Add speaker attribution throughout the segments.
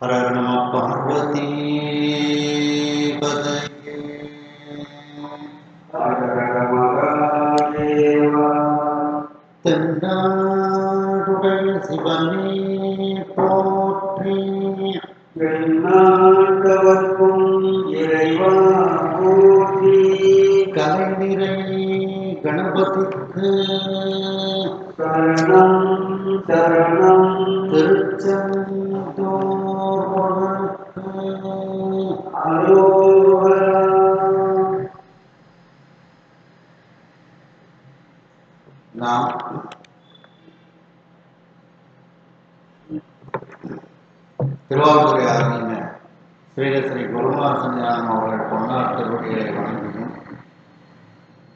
Speaker 1: ஹர நம பார்வதி பதையே. தென்னாடுடைய சிவனே போற்றி,
Speaker 2: எந்நாட்டவர்க்கும் இறைவா போற்றி.
Speaker 1: கலைநிறை கணபதிக்கு
Speaker 2: சரணம் சரணம்.
Speaker 1: திருச்செந்தூர் முழக்கு
Speaker 2: அரோகரா.
Speaker 1: நாம் திருவாரூரை ஆரம்பின ஸ்ரீ குருமாசன்யானம் அவர்கள் பொன்னார் திருவடிகளை வணங்கியும்,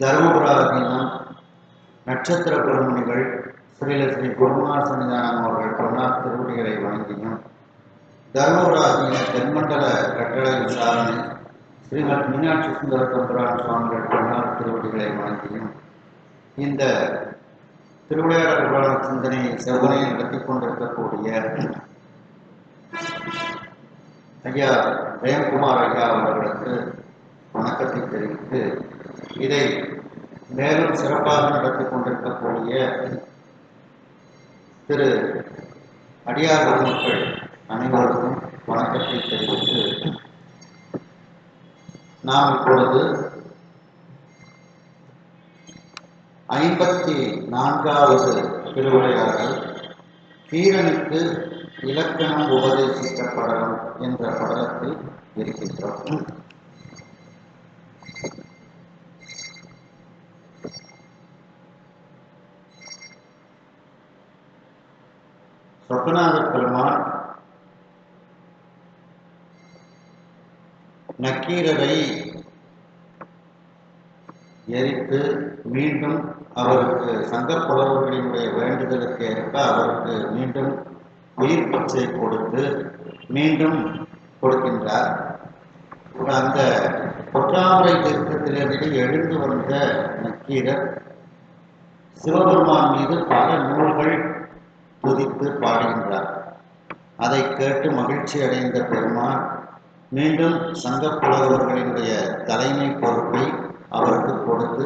Speaker 1: தருமபுராதீனம் நட்சத்திர பெருமணிகள் ஸ்ரீ குருமாசன்யானம் அவர்கள் பொன்னார் திருவடிகளை வணங்கியும், தருமபுராதீன தென்மண்டல கட்டளை விசாரணை ஸ்ரீமத் மீனாட்சி சுந்தர தம்புரான் சுவாமிகள் பொன்னார் திருவடிகளை வணங்கியும், இந்த திருவிளையாடல் புராண சிந்தனையை செவ்வனையை நடத்தி கொண்டிருக்கக்கூடிய ஐயா ஜெயக்குமார் ஐயா அவர்களுக்கு வணக்கத்தை தெரிவித்து, இதை மேலும் சிறப்பாக நடத்தி கொண்டிருக்கக்கூடிய திரு அடியார் மக்கள் அனைவருக்கும் வணக்கத்தை தெரிவித்து, நாம் இப்பொழுது 54வது திருவிளையாடல் கீரனுக்கு இலக்கணம் உபதேசித்த படலம் என்ற படலத்தில் இருக்கின்றோம். சொக்கநாத பெருமான் நக்கீரரை எரித்து மீண்டும் அவருக்கு சங்கப் புலவர்களினுடைய வேண்டுதலுக்கு ஏற்ப அவருக்கு மீண்டும் உயிர் பிச்சை கொடுத்து மீண்டும் கொடுக்கின்றார். அந்த பொற்றாமரை தீர்த்தத்திலிருந்து எழுந்து வந்த நக்கீரர் சிவபெருமான் மீது பல நூல்கள் துதித்து பாடுகின்றார். அதை கேட்டு மகிழ்ச்சி அடைந்த பெருமான் மீண்டும் சங்கப் புலவர்களினுடைய தலைமை பொறுப்பை அவருக்கு கொடுத்து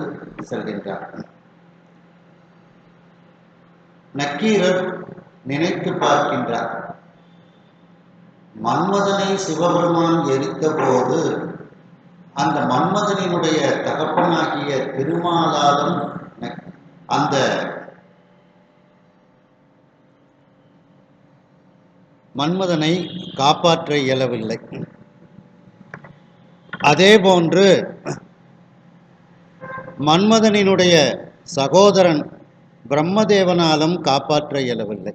Speaker 1: செல்கின்றார். நக்கீரர் நினைத்து பார்க்கின்றார், மன்மதனை சிவபெருமான் எரித்த போது அந்த மன்மதனினுடைய தகப்பனாகிய திருமாலாலும் அந்த மன்மதனை காப்பாற்ற இயலவில்லை. அதேபோன்று மன்மதனினுடைய சகோதரன் பிரம்மதேவனாலும் காப்பாற்ற இயலவில்லை.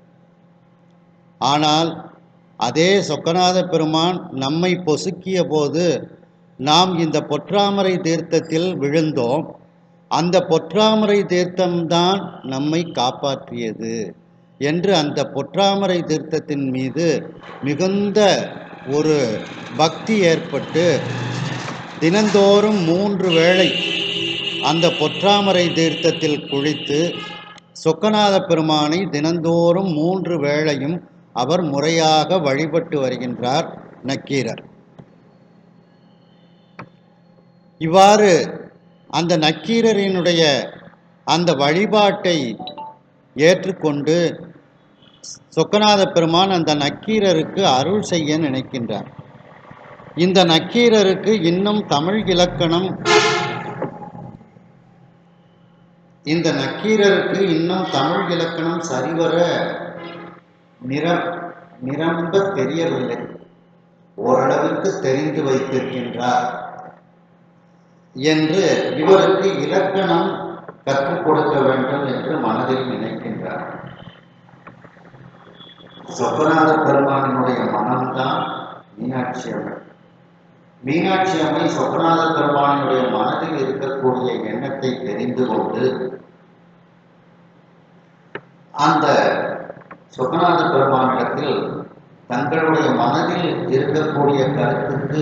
Speaker 1: ஆனால் அதே சொக்கநாத பெருமான் நம்மை பொசுக்கிய போது நாம் இந்த பொற்றாமரை தீர்த்தத்தில் விழுந்தோம். அந்த பொற்றாமரை தீர்த்தம்தான் நம்மை காப்பாற்றியது என்று அந்த பொற்றாமரை தீர்த்தத்தின் மீது மிகுந்த ஒரு பக்தி ஏற்பட்டு தினந்தோறும் 3 வேளை அந்த பொற்றாமரை தீர்த்தத்தில் குளித்து சொக்கநாத பெருமானை தினந்தோறும் 3 வேளையும் அவர் முறையாக வழிபட்டு வருகின்றார் நக்கீரர். இவ்வாறு அந்த நக்கீரரினுடைய அந்த வழிபாட்டை ஏற்றுக்கொண்டு சொக்கநாத பெருமான் அந்த நக்கீரருக்கு அருள் செய்ய நினைக்கின்றார். இந்த நக்கீரருக்கு இன்னும் தமிழ் இலக்கணம் சரிவர நிரம்ப தெரியவில்லை. ஓரளவிற்கு தெரிந்து வைத்திருக்கின்றார் என்று இவருக்கு இலக்கணம் கற்றுக் கொடுக்க வேண்டும் என்று மனதில் நினைக்கின்றார். சொக்கநாத பெருமானினுடைய மனம்தான் மீனாட்சி அம்மை. மீனாட்சி அம்மை சொக்கநாத பெருமானினுடைய மனதில் இருக்கக்கூடிய எண்ணத்தை தெரிந்து கொண்டு அந்த சொக்கநாத பெருமானிடத்தில் தங்களுடைய மனதில் இருக்கக்கூடிய கருத்துக்கு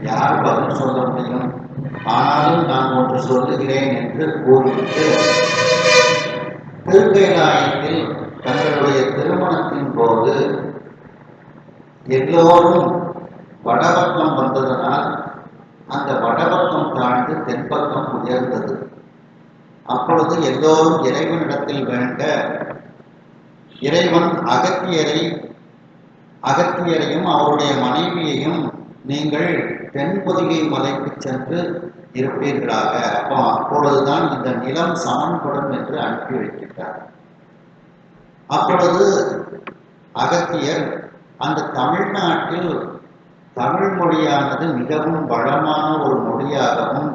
Speaker 1: யார் பதில் சொல்ல முடியும், ஆனாலும் நான் ஒன்று சொல்லுகிறேன் என்று கூறிவிட்டு திருக்கைலாயத்தில் தங்களுடைய திருமணத்தின் போது எல்லோரும் வடபக்கம் வந்ததனால் அந்த வடபக்கம் தாழ்ந்து தென்பக்கம் உயர்ந்தது. அப்பொழுது எல்லோரும் இறைவனிடத்தில் வேண்ட இறைவன் அகத்தியரையும் அவருடைய மனைவியையும் நீங்கள் தென்பொதிகை மலைக்கு சென்று இருப்பீர்களாக, அப்பொழுதுதான் இந்த நிலம் சமன்படும் என்று அனுப்பி வைக்கின்றார். அப்பொழுது அகத்தியர் அந்த தமிழ்நாட்டில் தமிழ் மொழியானது மிகவும் வளமான ஒரு மொழியாகவும்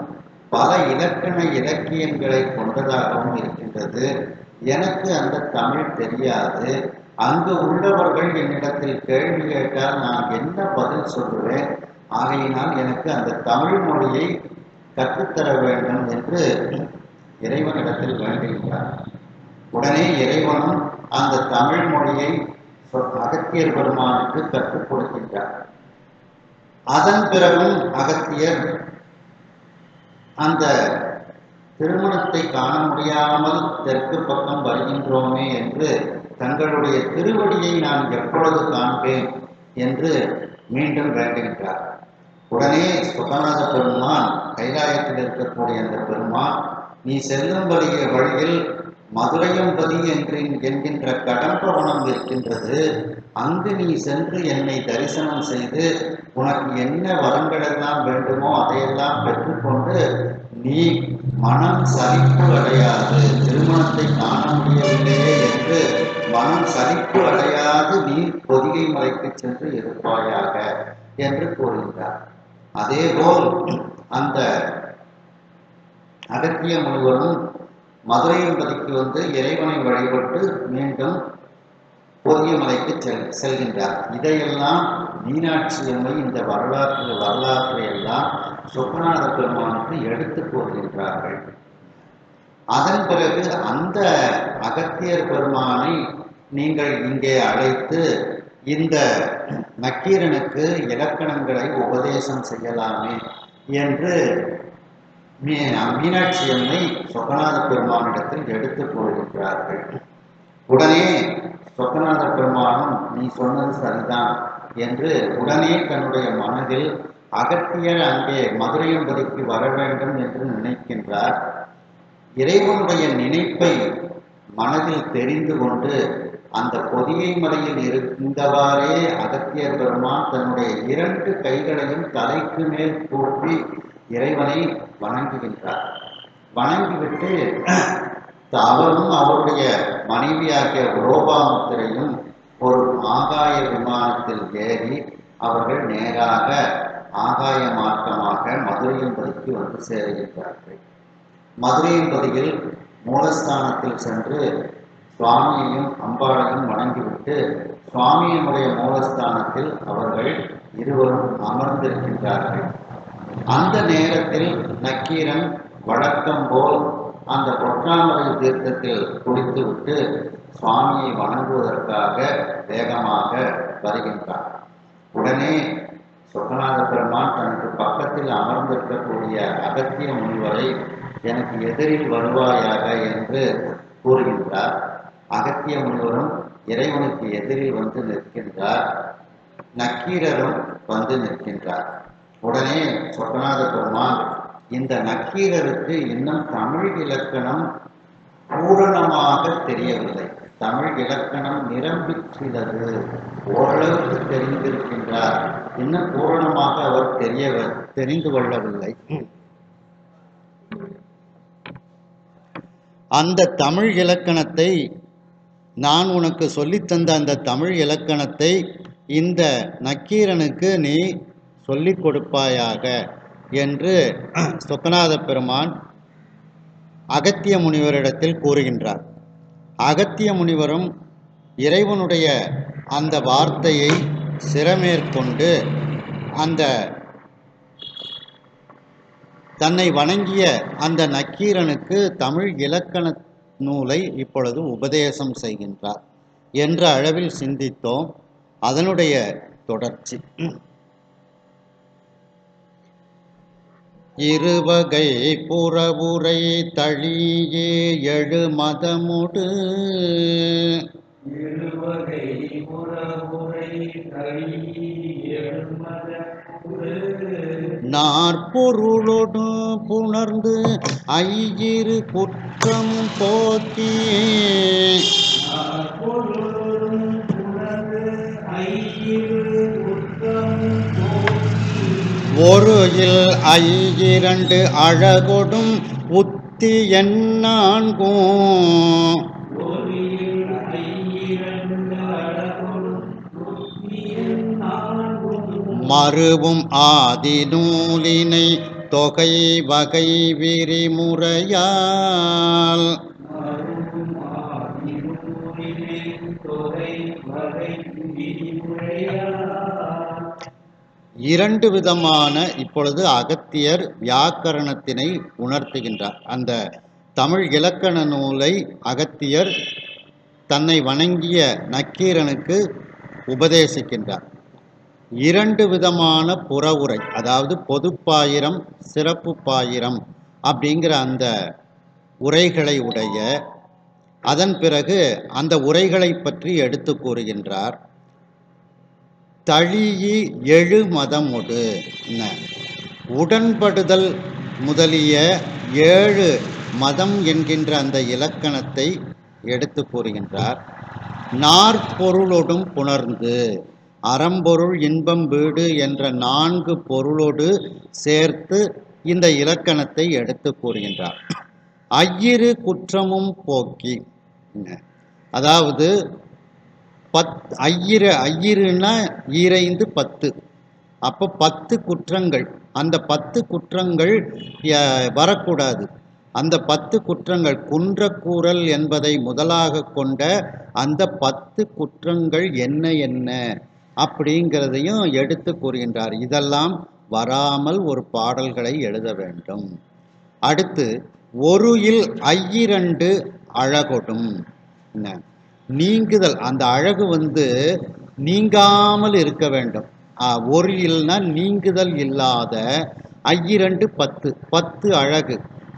Speaker 1: பல இலக்கியங்களை கொண்டதாகவும் இருக்கின்றது. எனக்கு அந்த தமிழ் தெரியாது. அங்கு உள்ளவர்கள் என்னிடத்தில் கேள்வி கேட்டால் நான் என்ன பதில் சொல்லுவேன். ஆகையினால் எனக்கு அந்த தமிழ் மொழியை கற்றுத்தர வேண்டும் என்று இறைவனிடத்தில் வேண்டுகின்றார். உடனே இறைவனும் அந்த தமிழ் மொழியை அகத்தியர் பெருமானுக்கு கற்றுக் கொடுக்கின்றார். அதன் பிறகும் அகத்தியர் அந்த திருமணத்தை காண முடியாமல் தெற்கு பக்கம் வருகின்றோமே என்று தங்களுடைய திருவடியை நான் எப்பொழுது காண்பேன் என்று மீண்டும் வேண்டுகின்றார். உடனே சுகநாத பெருமான், கைலாயத்தில் இருக்கக்கூடிய அந்த பெருமான், நீ செல்லும் வழியில் மதுரையம்பதி என்கின்ற கடம்பவனம் இருக்கின்றது. அங்கு நீ சென்று என்னை தரிசனம் செய்து உனக்கு என்ன வரங்களெல்லாம் வேண்டுமோ அதையெல்லாம் பெற்றுக்கொண்டு நீ மனம் சலிப்பு அடையாது, திருமணத்தை காண முடியவில்லையே என்று மனம் சலிப்பு அடையாது நீ பொதிகை மலைக்கு சென்று இருப்பாயாக என்று கூறுகிறார். அதேபோல் அந்த அகத்திய முனிவரும் மதுரையம்பதிக்கு வந்து இறைவனை வழிபட்டு மீண்டும் பொதிகை மலைக்கு செல்கின்றார். இதையெல்லாம் மீனாட்சி அம்மை இந்த வரலாற்றை எல்லாம் சொக்கநாத பெருமானுக்கு எடுத்து கூறுகின்றார்கள். அதன் பிறகு அந்த அகத்தியர் பெருமானை நீங்கள் இங்கே அழைத்து இந்த நக்கீரனுக்கு இலக்கணங்களை உபதேசம் செய்யலாமே என்று மீனாட்சி அம்மை சொக்கநாத பெருமானிடத்தில் எடுத்து கூறுகின்றார்கள். உடனே சொக்கநாத பெருமானும் நீ சொன்னது சரிதான் என்று உடனே தன்னுடைய மனதில் அகத்தியர் அங்கே மதுரையம்பதிக்கு வர வேண்டும் என்று நினைக்கின்றார். இறைவனுடைய நினைப்பை மனதில் தெரிந்து கொண்டு அந்த பொதிகை மலையில் இருந்தவாறே அகத்தியர் பெருமான் தன்னுடைய 2 கைகளையும் தலைக்கு மேல் கூப்பி இறைவனை வணங்குகின்றார். வணங்கிவிட்டு அவரும் அவருடைய மனைவியாகிய உலோபாமுத்திரையும் ஒரு ஆகாய விமானத்தில் ஏறி அவர்கள் நேராக ஆகாய மார்க்கமாக மதுரையம்பதிக்கு வந்து சேருகின்றார்கள். மதுரையம்பதியில் மூலஸ்தானத்தில் சென்று சுவாமியையும் அம்பாளையும் வணங்கிவிட்டு சுவாமியினுடைய மூலஸ்தானத்தில் அவர்கள் இருவரும் அமர்ந்திருக்கின்றார்கள். அந்த நேரத்தில் நக்கீரன் வழக்கம் போல் அந்த பொற்றாமரை தீர்த்தத்தில் குளித்துவிட்டு சுவாமியை வணங்குவதற்காக வேகமாக வருகின்றார். உடனே சொக்கநாத பெருமான் தனக்கு பக்கத்தில் அமர்ந்திருக்கக்கூடிய அகத்திய முனிவரை எனக்கு எதிரில் வருவாயாக என்று கூறுகின்றார். அகத்திய முனிவரும் இறைவனுக்கு எதிரில் வந்து நிற்கின்றார். நக்கீரரும் வந்து நிற்கின்றார். உடனே சொக்கநாத பெருமான் இந்த நக்கீரருக்கு இன்னும் தமிழ் இலக்கணம் பூரணமாக தெரியவில்லை, தமிழ் இலக்கணம் நிரம்பிச்சுள்ளது, ஓரளவுக்கு தெரிந்திருக்கின்றார், இன்னும் பூரணமாக அவர் தெரிந்து கொள்ளவில்லை. அந்த தமிழ் இலக்கணத்தை நான் உனக்கு சொல்லித்தந்த அந்த தமிழ் இலக்கணத்தை இந்த நக்கீரனுக்கு நீ சொல்லிக் கொடுப்பாயாக என்று சொக்கநாத பெருமான் அகத்திய முனிவரிடத்தில் கூறுகின்றார். அகத்திய முனிவரும் இறைவனுடைய அந்த வார்த்தையை சிரமேற்கொண்டு அந்த தன்னை வணங்கிய அந்த நக்கீரனுக்கு தமிழ் இலக்கண நூலை இப்பொழுது உபதேசம் செய்கின்றார் என்ற அளவில் சிந்தித்தோம். அதனுடைய தொடர்ச்சி இருவகை புறவுரை தழியே எழு மதமுடு
Speaker 2: இருவகை புறவுரை
Speaker 1: நாற்பொருளொடு புணர்ந்து ஐயிரு குற்றம் போக்கி ஒரு இல் ஐயிரண்டு அழகொடும் உத்தி என்னான்கும் மறுவும் ஆதி நூலினை தொகை வகை விரிமுறையால் இரண்டு விதமான இப்பொழுது அகத்தியர் வியாக்கரணத்தினை உணர்த்துகின்றார். அந்த தமிழ் இலக்கண நூலை அகத்தியர் தன்னை வணங்கிய நக்கீரனுக்கு உபதேசிக்கின்றார். இரண்டு விதமான புறவுரை, அதாவது பொதுப்பாயிரம் சிறப்பு பாயிரம் அப்படிங்கிற அந்த உரைகளை உடைய, அதன் பிறகு அந்த உரைகளை பற்றி எடுத்து கூறுகின்றார். தழியி எழு மதமொடு உடன்படுதல் முதலிய 7 மதம் என்கின்ற அந்த இலக்கணத்தை எடுத்து கூறுகின்றார். நாற்பொருளொடும் புணர்ந்து அறம்பொருள் இன்பம் வீடு என்ற 4 பொருளோடு சேர்த்து இந்த இலக்கணத்தை எடுத்து கூறுகின்றார். ஐயிரு குற்றமும் போக்கி, அதாவது ஐயிருன்னா ஈரைந்து 10, அப்போ 10 குற்றங்கள், அந்த 10 குற்றங்கள் வரக்கூடாது. அந்த 10 குற்றங்கள் குன்றக்கூறல் என்பதை முதலாக கொண்ட அந்த 10 குற்றங்கள் என்ன என்ன அப்படிங்கிறதையும் எடுத்து கூறுகின்றார். இதெல்லாம் வராமல் ஒரு பாடல்களை எழுத வேண்டும். அடுத்து ஒரு இல் ஐயிரண்டு அழகொடும் நீங்குதல், அந்த அழகு நீங்காமல் இருக்க வேண்டும். ஒரு இல்னா நீங்குதல் இல்லாத, ஐயிரண்டு 10, 10 அழகு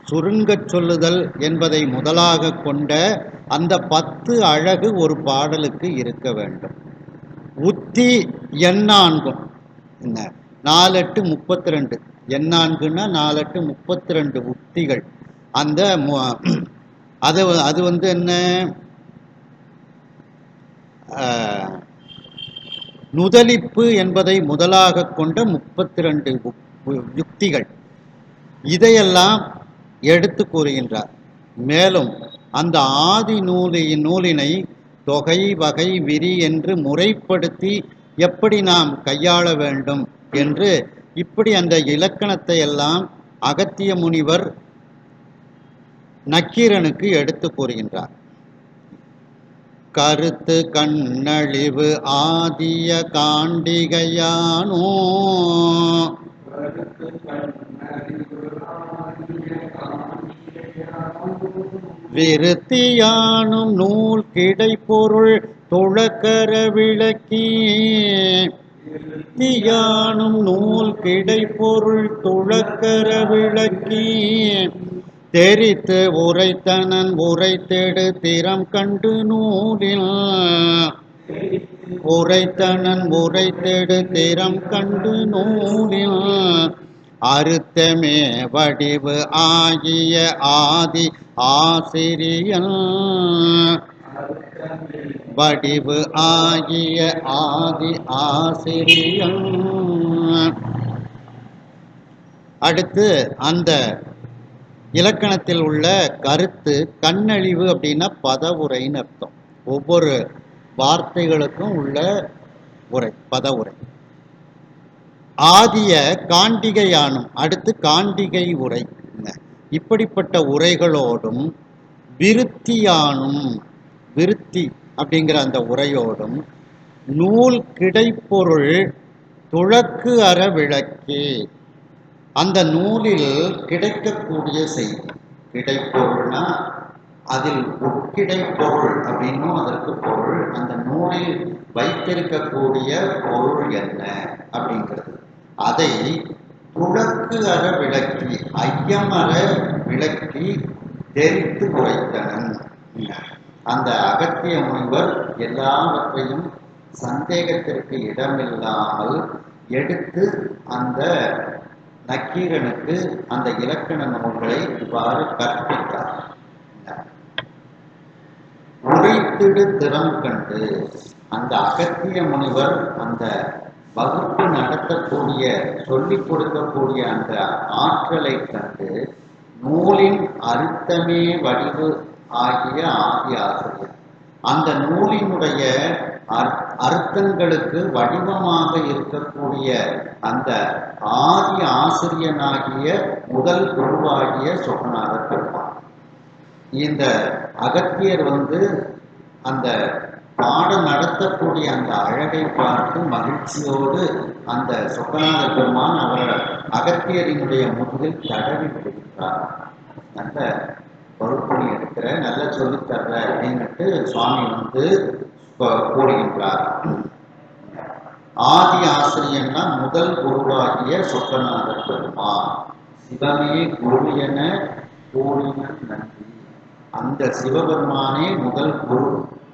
Speaker 1: சுருங்கச் சொல்லுதல் என்பதை முதலாக கொண்ட அந்த 10 அழகு ஒரு பாடலுக்கு இருக்க வேண்டும். உத்தி எண்ணான்கும் 4 8 32, எண்ணான்குன்னா 4 8 32 உத்திகள். அந்த அது என்ன நுதலிப்பு என்பதை முதலாக கொண்ட 32 யுக்திகள், இதையெல்லாம் எடுத்து கூறுகின்றார். மேலும் அந்த ஆதி நூலினை தொகை வகை விரி என்று முறைப்படுத்தி எப்படி நாம் கையாள வேண்டும் என்று இப்படி அந்த இலக்கணத்தை எல்லாம் அகத்திய முனிவர் நக்கீரனுக்கு எடுத்து கூறுகின்றார். கருத்து கண்ணழிவு ஆதிய காண்டிகையானோ விருத்தியானும் நூல் கிடைப்பொருள் துளக்கர விளக்கி, விருத்தியானும் நூல் கிடைப்பொருள் துளக்கர விளக்கி தெரித்து உரைத்தனன் உரைத்தெடு திறம் கண்டு நூலில், உரைத்தனன் உரைத்தெடு திறம் கண்டு நூலில் அறுத்தமே வடிவு ஆகிய ஆதி ஆசிரியன், வடிவு ஆகிய ஆதி ஆசிரியன். அடுத்து அந்த இலக்கணத்தில் உள்ள கருத்து கண்ணழிவு அப்படின்னா பதவுரைன்னு அர்த்தம். ஒவ்வொரு வார்த்தைகளுக்கும் உள்ள உரை பதவுரை. ஆதிய காண்டிகையானும், அடுத்து காண்டிகை உரை. இப்படிப்பட்ட உரைகளோடும் விருத்தியானும், விருத்தி அப்படிங்கிற அந்த உரையோடும் நூல் கிடைப்பொருள் துளக்கு அற விளக்கி, அந்த நூலில் கிடைக்கக்கூடிய செய்தி, கிடைப்பொருள்னா அதில் உட்கிடைப்பொருள் அப்படின்னும் அதற்கு பொருள், அந்த நூலில் வைத்திருக்கக்கூடிய பொருள் என்ன அப்படிங்கிறது, அதை துளக்கு அற விளக்கி ஐயமற விளக்கி தெரித்து உரைத்தனன். அந்த அகத்திய முனிவர் எல்லாவற்றையும் சந்தேகத்திற்கு இடமில்லாமல் எடுத்து அந்த நக்கீரனுக்கு அந்த இலக்கண நூல்களை இவ்வாறு கற்பித்தார். உரைத்திடு திறம் கண்டு அந்த அகத்திய முனிவர் அந்த வகுப்பு நடத்தக்கூடிய சொல்லிக் கொடுக்கக்கூடிய அந்த ஆற்றலை கண்டு நூலின் அர்த்தமே வடிவு ஆகிய ஆதி ஆசிரியர் அந்த நூலினுடைய அர்த்தங்களுக்கு வடிவமாக இருக்கக்கூடிய அந்த ஆதி ஆசிரியனாகிய முதல் குருவாகிய சொக்கநாத பெருமான். இந்த அகத்தியர் அந்த பாடம் நடத்தக்கூடிய அந்த அழகை பார்த்து மகிழ்ச்சியோடு அந்த சொக்கநாத பெருமான் அவர் அகத்தியரினுடைய முதுகில் தடவி விடுகின்றார். நல்ல பொறுப்புணி எடுக்கிற நல்ல சொல்லித்தர்ற அப்படின்னுட்டு சுவாமி கூறுகின்றார். ஆதி ஆசிரியன்னா முதல் குருவாகிய சொக்கநாத பெருமான் சிவமே குரு என கூறின நன்றி. அந்த சிவபெருமானே முதல் குரு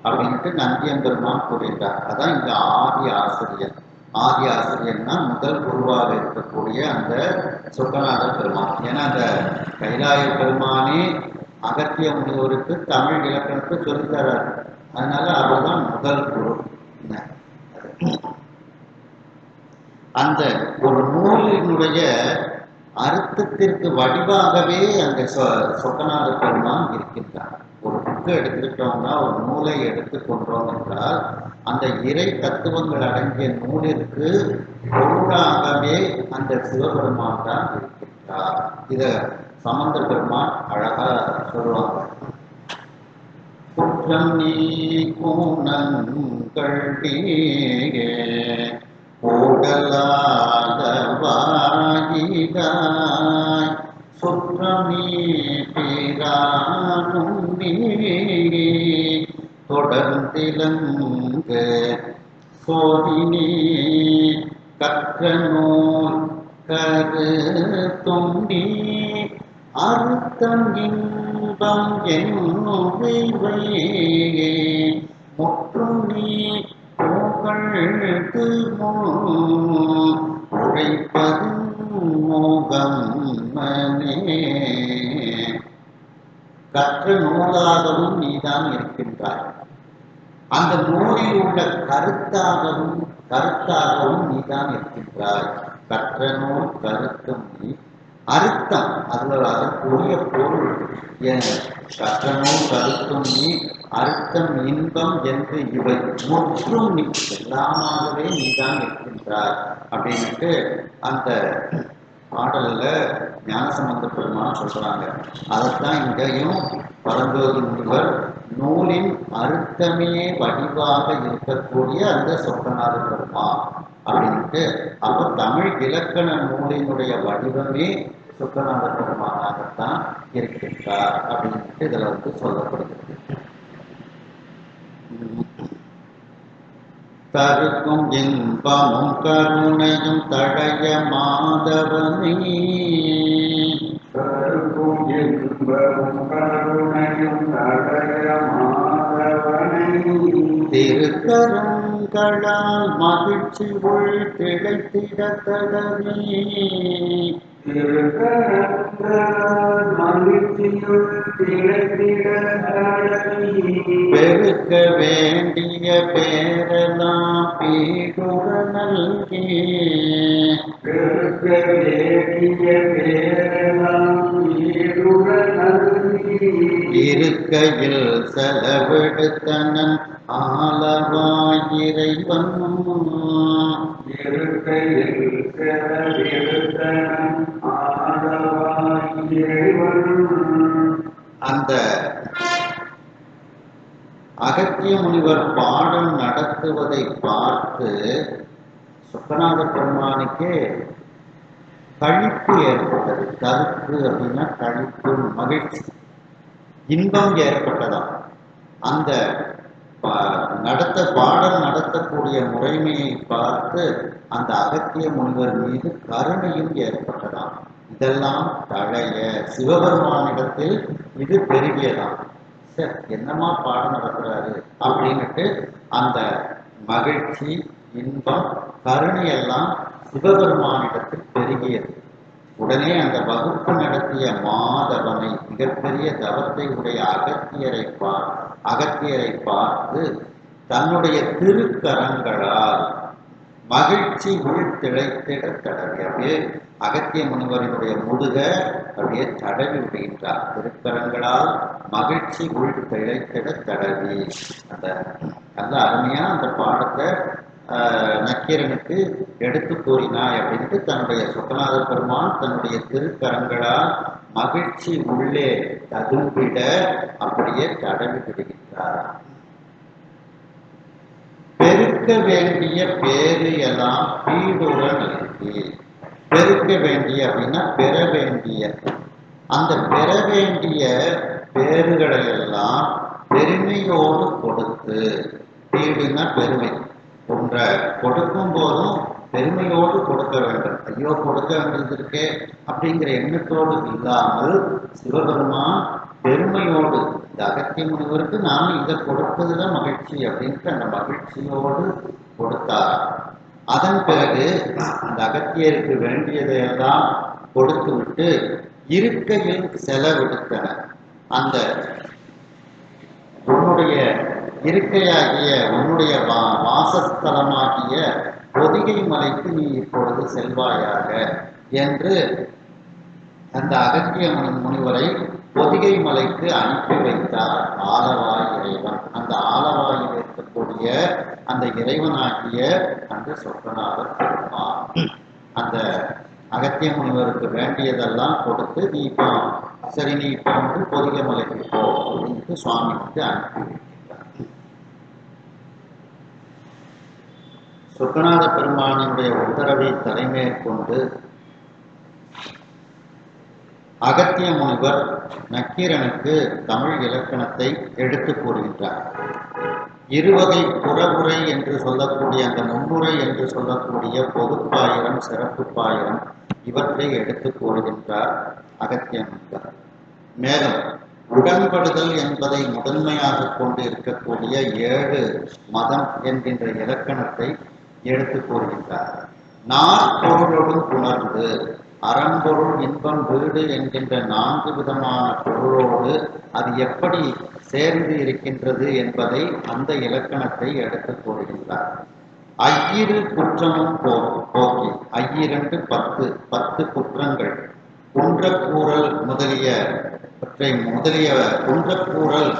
Speaker 1: அப்படின்ட்டு நந்தியம்பெருமான் கூறுகின்றார். அதான் இங்க ஆதி ஆசிரியர். ஆதி ஆசிரியர்னா முதல் குருவாக இருக்கக்கூடிய அந்த சொக்கநாத பெருமான். ஏன்னா அந்த கைலாய பெருமானே அகத்திய முனிவருக்கு தமிழ் இலக்கணத்தை சொல்லித்தரார். அதனால அவர்தான் முதல் குரு. அந்த ஒரு நூலினுடைய அர்த்தத்திற்கு வடிவாகவே அந்த சொக்கநாத பெருமான் இருக்கின்றார். ஒரு புக்கு எடுத்துக்கிட்டோம்னா ஒரு நூலை எடுத்துக்கொண்டோம் என்றால் அந்த இறை தத்துவங்கள் அடங்கிய நூலிற்கு பொருளாகவே அந்த சிவபெருமான் தான் இருக்கின்றார். இத சம்பந்த பெருமான் அழகா சொல்லுவாங்க. குற்றம் நீக்கும் நங்கள்டியே போகலாத வாயிலாய் சுற்றம் நீ பிரானும் நீ தொடர்ந்திலங்க சோதினி கற்ற நூல் கருத்தும் நீ அறுத்தம் இன்பம் என்னை முற்றும் நீ புகழ்ந்து உழைப்பது மோகம் மனே. கற்ற நூலாகவும் நீதான் இருக்கின்றாய். அந்த நூலில் உள்ள கருத்தாகவும் நீதான் இருக்கின்றாய். கற்ற நூல் கருத்தும் நீ அர்த்தம் அதற்குரிய பொருள் கற்ற நூல் கருத்தும் நீ அர்த்தம் இன்பம் என்று இவை முற்றும் நீ எல்லாமாகவே நீதான் இருக்கின்றாய் அப்படின்ட்டு அந்த பாடல்ல ஞானசம்பந்த பெருமான் சொல்றாங்க. அதைத்தான் இங்கேயும் பரஞ்சோதி முனிவர் நூலின் அர்த்தமே வடிவாக இருக்கக்கூடிய அந்த சொக்கநாத பெருமான் அப்படின்ட்டு அப்ப தமிழ் இலக்கண நூலினுடைய வடிவமே சொக்கநாத பெருமானாகத்தான் இருக்கின்றார் அப்படின்ட்டு இதுல சொல்லப்படுகிறது. தருக்கும் இன்பமும் கருணையும் தழைய மாதவனே
Speaker 2: தருக்கும் இன்பமும் கருணையும் தழைய மாதவனே
Speaker 1: திருக்கரங்களால் மகிழ்ச்சி உள் திளைத்திட தடவி
Speaker 2: திருக்கரங்களால் மகிழ்ச்சியுள் திளைத்திட தடவி
Speaker 1: பெருக்க வேண்டிய பேரெல்லாம் பீடுற நல்கி
Speaker 2: பெருக்க வேண்டிய பேரெல்லாம் பீடுற நல்கி
Speaker 1: இருக்கையில் செலவெடுத்தனன் ஆலவாயிரைவன்
Speaker 2: இருக்கையில் செலவெடுத்தனன் ஆலவாயிரைவன்.
Speaker 1: அந்த அகத்திய முனிவர் பாடம் நடத்துவதை பார்த்து சொக்கநாத பெருமானுக்கே கழிப்பு ஏற்பட்டது. கருப்பு அப்படின்னா கழிப்பு, மகிழ்ச்சி, இன்பம் ஏற்பட்டதாம். அந்த பாடம் நடத்தக்கூடிய முறைமையை பார்த்து அந்த அகத்திய முனிவர் மீது கருணையும் ஏற்பட்டதாம். இதெல்லாம் தழைய சிவபெருமானிடத்தில் இது பெருகியதாம். சார் என்னமா பாடம் நடத்துறாரு அப்படின்னுட்டு அந்த மகிழ்ச்சி, இன்பம், கருணை எல்லாம் சிவபெருமானிடத்தில் பெருகியது. உடனே அந்த வகுப்பு நடத்திய மாதவனை, மிகப்பெரிய தவத்தை உடைய அகத்தியரை பார்த்து தன்னுடைய திருக்கரங்களால் மகிழ்ச்சி உள் திளைத்திட தடவி, அப்படியே அகத்திய முனிவரினுடைய முதுக அப்படியே தடவி விடுகின்றார். திருக்கரங்களால் மகிழ்ச்சி உள் திளைத்திட தடவி. அந்த நல்ல அருமையா அந்த பாடத்தை நக்கீரனுக்கு எடுத்து கூறினாய் அப்படின்ட்டு தன்னுடைய சொக்கநாத பெருமான் தன்னுடைய திருக்கரங்களால் மகிழ்ச்சி உள்ளே ததும்பிட அப்படியே தடவி விடுகின்றார். பெருக்க வேண்டிய பேரு எல்லாம் பீடுற நல்கி. பெருக்க வேண்டிய அப்படின்னா பெற வேண்டிய, அந்த பெற வேண்டிய பேறுகளை எல்லாம் பெருமையோடு கொடுத்து, பீடுனா பெருமை, ஒன்றை கொடுக்கும் போதும் பெருமையோடு கொடுக்க வேண்டும். ஐயோ கொடுக்க வேண்டியது இருக்கே அப்படிங்கிற எண்ணத்தோடு இல்லாமல் சிவபெருமான் பெருமையோடு, இந்த அகத்திய முனிவருக்கு நாம் இதை கொடுத்ததுதான் மகிழ்ச்சி அப்படின்ட்டு அந்த மகிழ்ச்சியோடு கொடுத்தார். அதன் பிறகு அந்த அகத்தியருக்கு வேண்டியதையெல்லாம் கொடுத்து விட்டு இருக்கையில் செலவெடுத்தனர். அந்த உன்னுடைய இருக்கையாகிய உன்னுடைய வாசஸ்தலமாகிய பொதிகை மலைக்கு நீ இப்பொழுது செல்வாயாக என்று அந்த அகத்திய முனிவரை பொதிகை மலைக்கு அனுப்பி வைத்தார் ஆலவாய் இறைவன். அந்த ஆலவாயில் இருக்கக்கூடிய அந்த இறைவனாகிய அந்த சொக்கநாதர் பெருமான் அந்த அகத்திய முனிவருக்கு வேண்டியதெல்லாம் கொடுத்து, நீ இப்போ சரி, நீ இப்போ வந்து பொதிகை மலைக்கு போ அப்படின்ட்டு சுவாமி வந்து அனுப்பி வைக்கின்றார். சொக்கநாத பெருமானினுடைய உத்தரவை தலைமையேற்கொண்டு அகத்திய முனிவர் நக்கீரனுக்கு தமிழ் இலக்கணத்தை எடுத்து கூறுகின்றார். இருவகை புறவுரை என்று சொல்லக்கூடிய அந்த முன்னுரை என்று சொல்லக்கூடிய பொதுப்பாயிரம், சிறப்புப்பாயிரம் இவற்றை எடுத்து கூறுகின்றார் அகத்திய முனிவர். மேலும் உடன்படுதல் என்பதை முதன்மையாக கொண்டு இருக்கக்கூடிய 7 மதம் என்கின்ற இலக்கணத்தை எடுத்து கூறுகின்றார். நாற்பொருளோடும் புணர்ந்து அறம்பொருள், இன்பம், வீடு என்கின்ற 4 விதமான பொருளோடு அது எப்படி சேர்ந்து இருக்கின்றது என்பதை அந்த இலக்கணத்தை எடுத்து கூறுகின்றார். ஐயிரு குற்றமும் போக்கி, ஐயிரண்டு 10 குற்றங்கள், குன்றக்கூறல் முதலிய குன்றக்கூறல்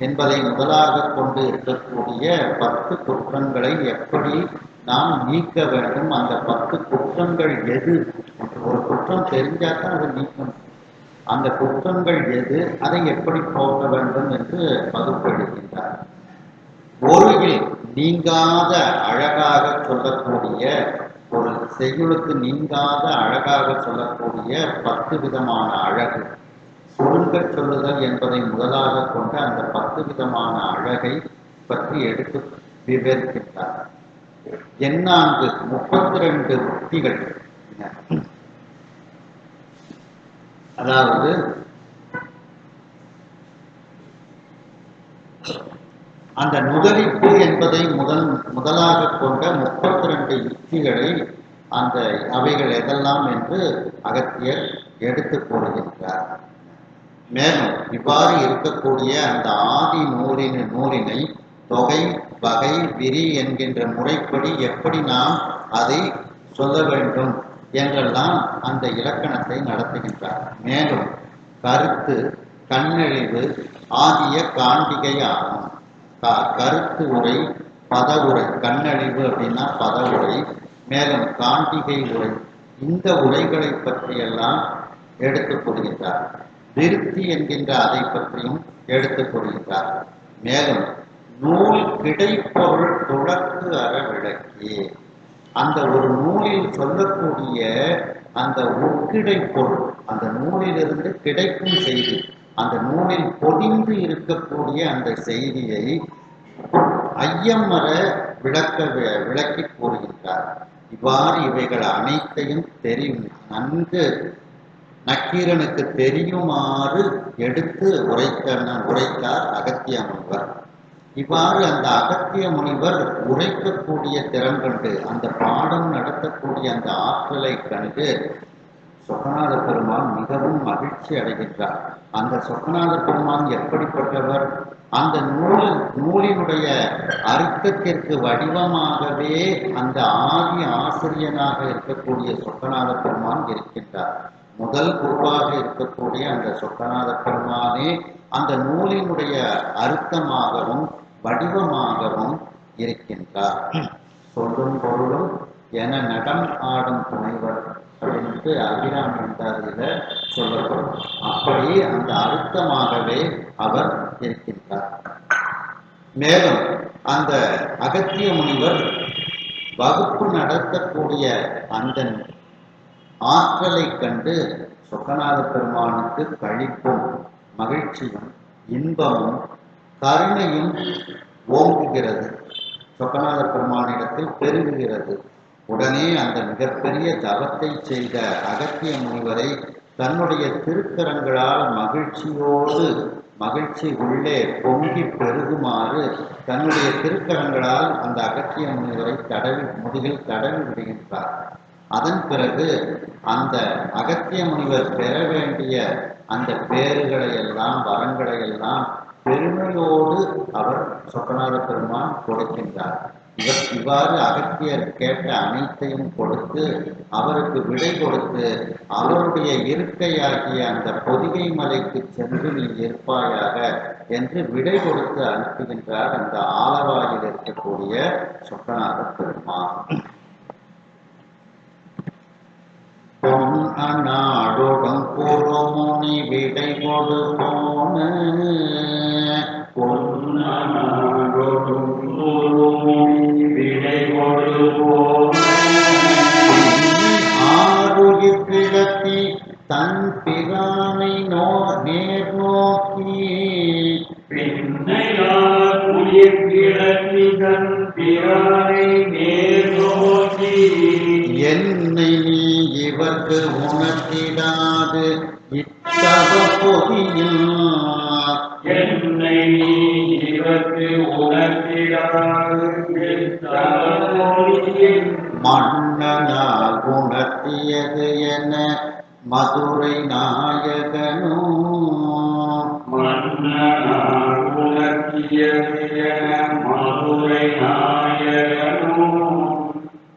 Speaker 1: என்பதை முதலாக கொண்டு இருக்கக்கூடிய 10 குற்றங்களை எப்படி நாம் நீக்க வேண்டும், அந்த 10 குற்றங்கள் எது, ஒரு குற்றம் தெரிஞ்சாதான் அதை நீக்கணும், அந்த குற்றங்கள் எது, அதை எப்படி போக வேண்டும் என்று வகுப்பெடுக்கின்றார். ஒருகில் நீங்காத அழகாக சொல்லக்கூடிய, ஒரு செய்யுளுக்கு நீங்காத அழகாக சொல்லக்கூடிய 10 விதமான அழகு, சுருங்க சொல்லுதல் என்பதை முதலாக கொண்ட அந்த 10 விதமான அழகை பற்றி எடுத்து விவரிக்கின்றார். எண்ணான்கு 32 உத்திகள், அதாவது அந்த நுதலிப்பு என்பதை முதலாக கொண்ட 32 யுக்திகளை அந்த அவைகள் எதெல்லாம் என்று அகத்தியர் எடுத்து கூறுகின்றார். மேலும் இவ்வாறு இருக்கக்கூடிய அந்த ஆதி நூலினை தொகை, வகை, விரி என்கின்ற முறைப்படி எப்படி நாம் அதை சொல்ல வேண்டும் என்றெல்லாம் அந்த இலக்கணத்தை நடத்துகின்றார். மேலும் கருத்து, கண்ணெழிவு ஆகிய காண்டிகை ஆகும். கருத்து உரை, பத உரை, கண்ணழிவு அப்படின்னா பத உரை, மேலும் காண்டிகை உரை, இந்த உரைகளை பற்றியெல்லாம் எடுத்துக் கொள்கின்றார். விருத்தி என்கின்ற அதை பற்றியும் எடுத்துக் கொள்கின்றார். மேலும் நூல் கிடைப்பொருள் துளக்கு அற விளக்கி, அந்த ஒரு நூலில் சொல்லக்கூடிய அந்த உட்கிடை பொருள், அந்த நூலிலிருந்து கிடைக்கும் செய்தி, அந்த நூலில் பொதிந்து இருக்கக்கூடிய அந்த செய்தியை ஐயமற விளக்கி கூறுகின்றார். இவ்வாறு இவைகள் அனைத்தையும் நன்கு நக்கீரனுக்கு தெரியுமாறு எடுத்து உரைத்தார் அகத்திய முனிவர். இவ்வாறு அந்த அகத்திய முனிவர் உரைக்கக்கூடிய திறன் கண்டு, அந்த பாடம் நடத்தக்கூடிய அந்த ஆற்றலை கண்டு சொக்கநாத பெருமான் மிகவும் மகிழ்ச்சி அடைகின்றார். அந்த சொக்கநாத பெருமான் எப்படிப்பட்டவர்? அந்த நூலினுடைய அர்த்தத்திற்கு வடிவமாகவே அந்த ஆதி ஆசிரியனாக இருக்கக்கூடிய சொக்கநாத பெருமான் இருக்கின்றார். முதல் குருவாக இருக்கக்கூடிய அந்த சொக்கநாத பெருமானே அந்த நூலினுடைய அர்த்தமாகவும் வடிவமாகவும் இருக்கின்றார். சொல்லும் பொருளும் என நடம் ஆடும் துணைவர் அப்படின்ட்டு அபிராமி என்றாரில சொல்லப்படும். அப்படி அந்த அர்த்தமாகவே அவர் இருக்கின்றார். மேலும் அந்த அகத்திய முனிவர் வகுப்பு நடத்தக்கூடிய அந்த ஆற்றலை கண்டு சொக்கநாத பெருமானுக்கு களிப்பும் மகிழ்ச்சியும் இன்பமும் கருணையும் ஓங்குகிறது. சொக்கநாத பெருமானிடத்தில் பெருகுகிறது. உடனே அந்த மிகப்பெரிய தவத்தை செய்த அகத்திய முனிவரை தன்னுடைய திருக்கரங்களால் மகிழ்ச்சி உள்ளே பொங்கி பெருகுமாறு தன்னுடைய திருக்கரங்களால் அந்த அகத்திய முனிவரை முதுகில் தடவி விடுகின்றார். அதன் பிறகு அந்த அகத்திய முனிவர் பெற வேண்டிய அந்த பேறுகளை எல்லாம் வரங்களை எல்லாம் பெருமையோடு அவர் சொக்கநாத பெருமான் கொடுக்கின்றார். இவ்வாறு அகத்தியர் கேட்ட அனைத்தையும் கொடுத்து அவருக்கு விடை கொடுத்து அவருடைய இருக்கையாகிய அந்த பொதிகை மலைக்கு சென்று நீ இருப்பாயாக என்று விடை கொடுத்து அனுப்புகின்றார் அந்த ஆலவாயில் இருக்கக்கூடிய சொக்கநாத பெருமான். பொன்னாடோடும் குருமுனி விடை கொடுப்போன ஆருயிர் கிடத்தி தன் பிரானை நேர் நோக்கி என்னை நீ இவர்க்கு உணர்த்திடாது இத்தவ பொதியில் மன்னனால் உணர்த்தியது என மதுரை நாயகனோ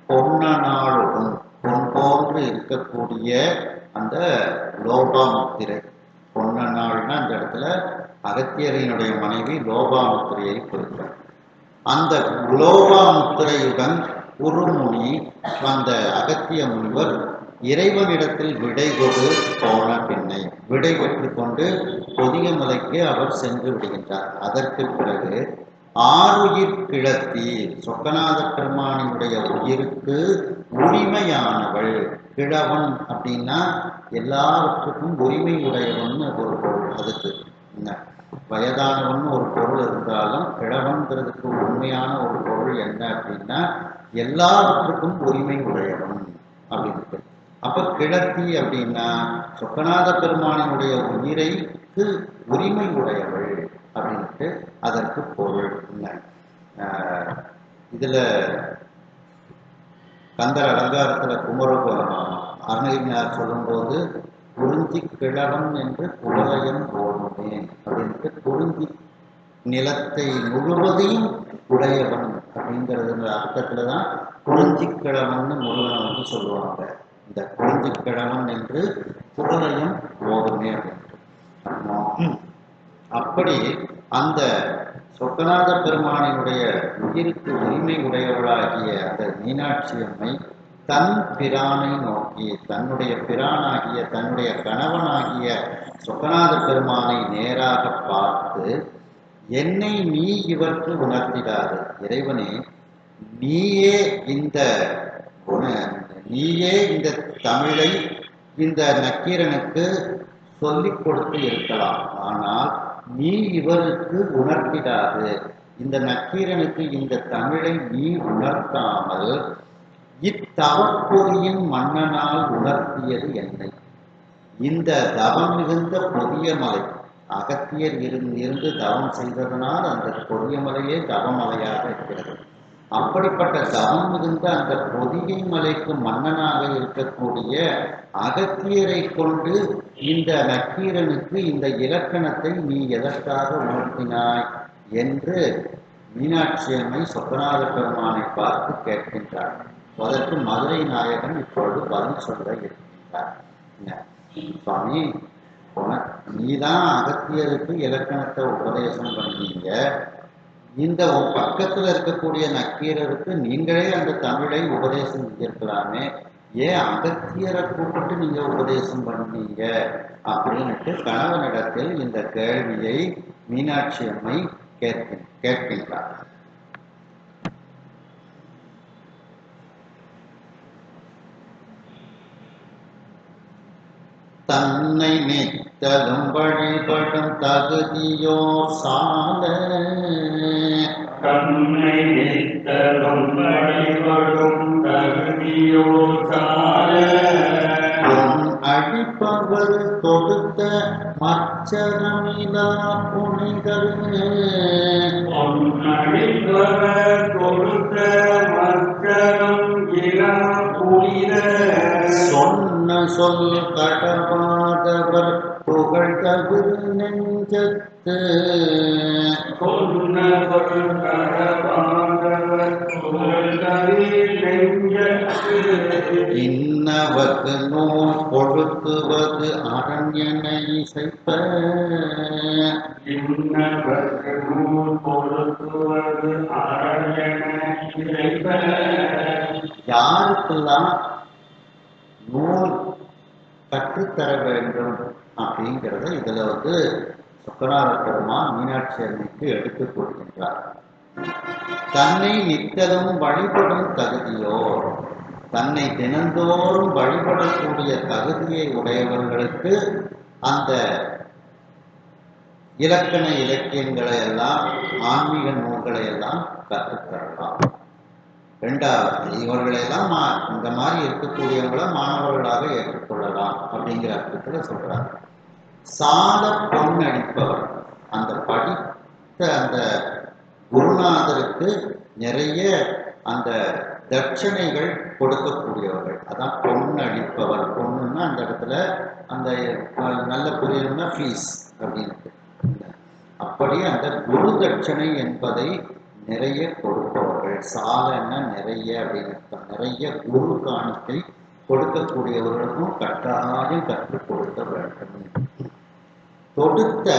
Speaker 1: பொன்னனாளுடன் பொன் போன்று இருக்கக்கூடிய அந்த லோபாமுத்திரை. பொன்னனாள்னா அந்த இடத்துல அகத்தியரினுடைய மனைவி லோபாமுத்திரையை குறித்தார். அந்த லோபாமுத்திரையுடன் குருமுனி வந்த அகத்திய முனிவர் இறைவனிடத்தில் விடை கொடு போன பின்னை விடை பெற்று கொண்டு பொதிகமலைக்கு அவர் சென்று விடுகின்றார். அதற்கு பிறகு ஆருயிர் கிழத்தி சொக்கநாத பெருமானினுடைய உயிருக்கு உரிமையானவள். கிழவன் அப்படின்னா எல்லாவற்றுக்கும் உரிமை உடையவன் ஒரு பொருள். அதுக்கு வயதானவன் ஒரு பொருள் இருந்தாலும் கிழவன்கிறதுக்கு உண்மையான ஒரு பொருள் என்ன அப்படின்னா எல்லாவற்றுக்கும் உரிமை உடையவன் அப்படின்ட்டு. அப்ப கிழத்தி அப்படின்னா சொக்கநாத பெருமானினுடைய உயிரைக்கு உரிமை உடையவள் அப்படின்ட்டு அதற்கு பொருள். இதுல கந்தர் அலங்காரத்துல அருணகிரியார் சொல்லும்போது குறிஞ்சி கிழவன் என்று குவலயம் போடுமே அப்படின்ட்டு குறிஞ்சி நிலத்தை முழுவதையும் உடையவன் அப்படிங்கிறது அர்த்தத்துலதான் குறிஞ்சி கிழவன் முருகன் சொல்லுவாங்க. இந்த குறிஞ்சி கிழவன் என்று குவலயம் போடுமே அப்படின்ட்டு. அப்படி அந்த சொக்கநாத பெருமானினுடைய உயிருக்கு உரிமை உடையவளாகிய அந்த மீனாட்சி அம்மை தன் பிரானை நோக்கி தன்னுடைய பிரானாகிய தன்னுடைய கணவனாகிய சொக்கநாத பெருமானை நேராக பார்த்து என்னை நீ இவருக்கு உணர்த்திடாது. இறைவனே, நீயே இந்த தமிழை இந்த நக்கீரனுக்கு சொல்லிக் கொடுத்து இருக்கலாம். ஆனால் நீ இவருக்கு உணர்த்திடாது. இந்த நக்கீரனுக்கு இந்த தமிழை நீ உணர்த்தாமல் இத்தவப்பொதியின் மன்னனால் உணர்த்தியது என்னை. இந்த தவம் மிகுந்த பொதிய மலை, அகத்தியர் இருந்து தவம் செய்ததனால் அந்த பொதியமலையே தவமலையாக இருக்கிறது. அப்படிப்பட்ட தவம் மிகுந்த அந்த பொதிகை மலைக்கு மன்னனாக இருக்கக்கூடிய அகத்தியரை கொண்டு இந்த நக்கீரனுக்கு இந்த இலக்கணத்தை நீ எதற்காக உணர்த்தினாய் என்று மீனாட்சி அம்மை சொக்கநாத பெருமானை பார்த்து கேட்கின்றார். அதற்கு மதுரை நாயகன் இப்பொழுது பதில் சொல்ல இருக்கின்றார். சுவாமி, நீதான் அகத்தியருக்கு இலக்கணத்தை உபதேசம் பண்ணீங்க. இந்த பக்கத்துல இருக்கக்கூடிய நக்கீரருக்கு நீங்களே அந்த தமிழை உபதேசம் செஞ்சிருக்கலாமே, ஏன் அகத்தியரை கூப்பிட்டு நீங்க உபதேசம் பண்ணீங்க அப்படின்ட்டு கணவனிடத்தில் இந்த கேள்வியை மீனாட்சி அம்மை கேட்கின்றார். தன்னை நித்தலும் வழிபடும் தகுதியோ சால,
Speaker 2: தன்னை நித்தலும் வழிபடும் தகுதியோ சால,
Speaker 1: அடிப்பவர் கொடுத்த மச்சரமிலா புனிதர்,
Speaker 2: அடிப்பவர் கொடுத்த மச்சரம் இளா புனிதர்,
Speaker 1: சொன்ன சொல் கடவாதவர் புகழ் தகுதி நெஞ்சத்து,
Speaker 2: சொன்ன சொல் கடவாதவர் புகழ் தகுதி நெஞ்சத்து,
Speaker 1: இன்னவர்க்கு நூல் கொடுத்துவது அரண்யன இசைப்ப,
Speaker 2: இன்னவர்க்கு நூல் கொடுத்துவது அரண்யன இசைப்ப,
Speaker 1: யாருக்கெல்லாம் நூல் கற்றுத்தர வேண்டும் அப்படிங்கிறத இதுல சொக்கநாத பெருமான் மீனாட்சி அம்மைக்கு எடுத்துக் கொடுக்கின்றார். தன்னை நித்தலும் வழிபடும் தகுதியோ, தன்னை தினந்தோறும் வழிபடக்கூடிய தகுதியை உடையவர்களுக்கு அந்த இலக்கண இலக்கியங்களை எல்லாம் ஆன்மீக நூல்களை எல்லாம் கற்றுத்தரலாம். இரண்டாவது, இவர்களெல்லாம் இந்த மாதிரி இருக்கக்கூடியவங்களை மாணவர்களாக ஏற்றுக்கொள்ளலாம் அப்படிங்கிற அர்த்தத்துல சொல்றாங்க. சால பொன்னடிப்பவர், அந்த படித்த அந்த குருநாதருக்கு நிறைய அந்த தட்சணைகள் கொடுக்கக்கூடியவர்கள், அதான் பொன்னடிப்பவர். பொண்ணுன்னா அந்த இடத்துல அந்த நல்ல புரியணும்னா ஃபீஸ் அப்படின்னு. அப்படி அந்த குரு தட்சணை என்பதை நிறைய கொடுப்பவர்கள், சாலன்னா நிறைய அப்படின்னு, நிறைய குரு காணிக்கை கொடுக்கக்கூடியவர்களுக்கும் கட்டாயம் கற்றுக் கொடுக்க வேண்டும். தொடுத்த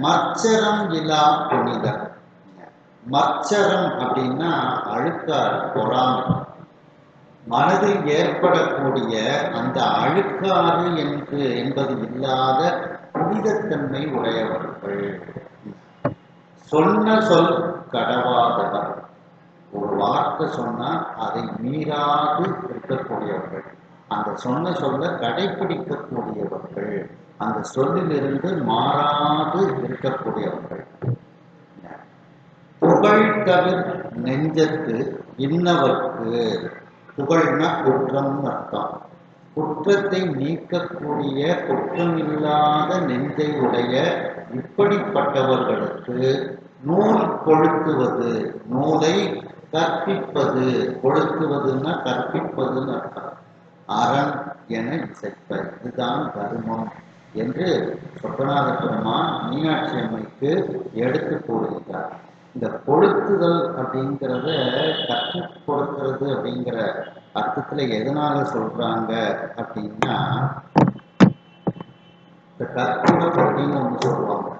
Speaker 1: மச்சரம் இலா புனிதர். மச்சரம் அப்படின்னா அழுக்காறு, பொறாமை, மனதில் ஏற்படக்கூடிய அந்த அழுக்காறு என்பது இல்லாத புனிதத்தன்மை உடையவர்கள். சொன்ன சொல் கடவாதவர், ஒரு வார்த்தை சொன்னா அதை மீறாது இருக்கக்கூடியவர்கள், அந்த சொன்ன சொல்ல கடைபிடிக்கக்கூடியவர்கள், அந்த சொல்லிலிருந்து மாறாது இருக்கக்கூடியவர்கள். புகழ் தவிர நெஞ்சத்து இன்னவர்க்கு, புகழ்னா குற்றம் அர்த்தம், குற்றத்தை நீக்கக்கூடிய குற்றமில்லாத நெஞ்சை உடைய இப்படிப்பட்டவர்களுக்கு நூல் கொளுத்துவது, நூலை கற்பிப்பது, கொளுத்துவதுன்னா கற்பிப்பதுன்னு அர்த்தம், அரண் என இசைப்ப, இதுதான் தர்மம் என்று சொக்கநாத பெருமான் மீனாட்சி அம்மைக்கு எடுத்து கூறுகிறார். இந்த கொளுத்துதல் அப்படிங்கிறத கற்றுக் கொடுக்கிறது அப்படிங்கிற அர்த்தத்துல எதனால சொல்றாங்க அப்படின்னா, இந்த கற்பூர பொட்டின்னு ஒன்று சொல்லுவாங்க.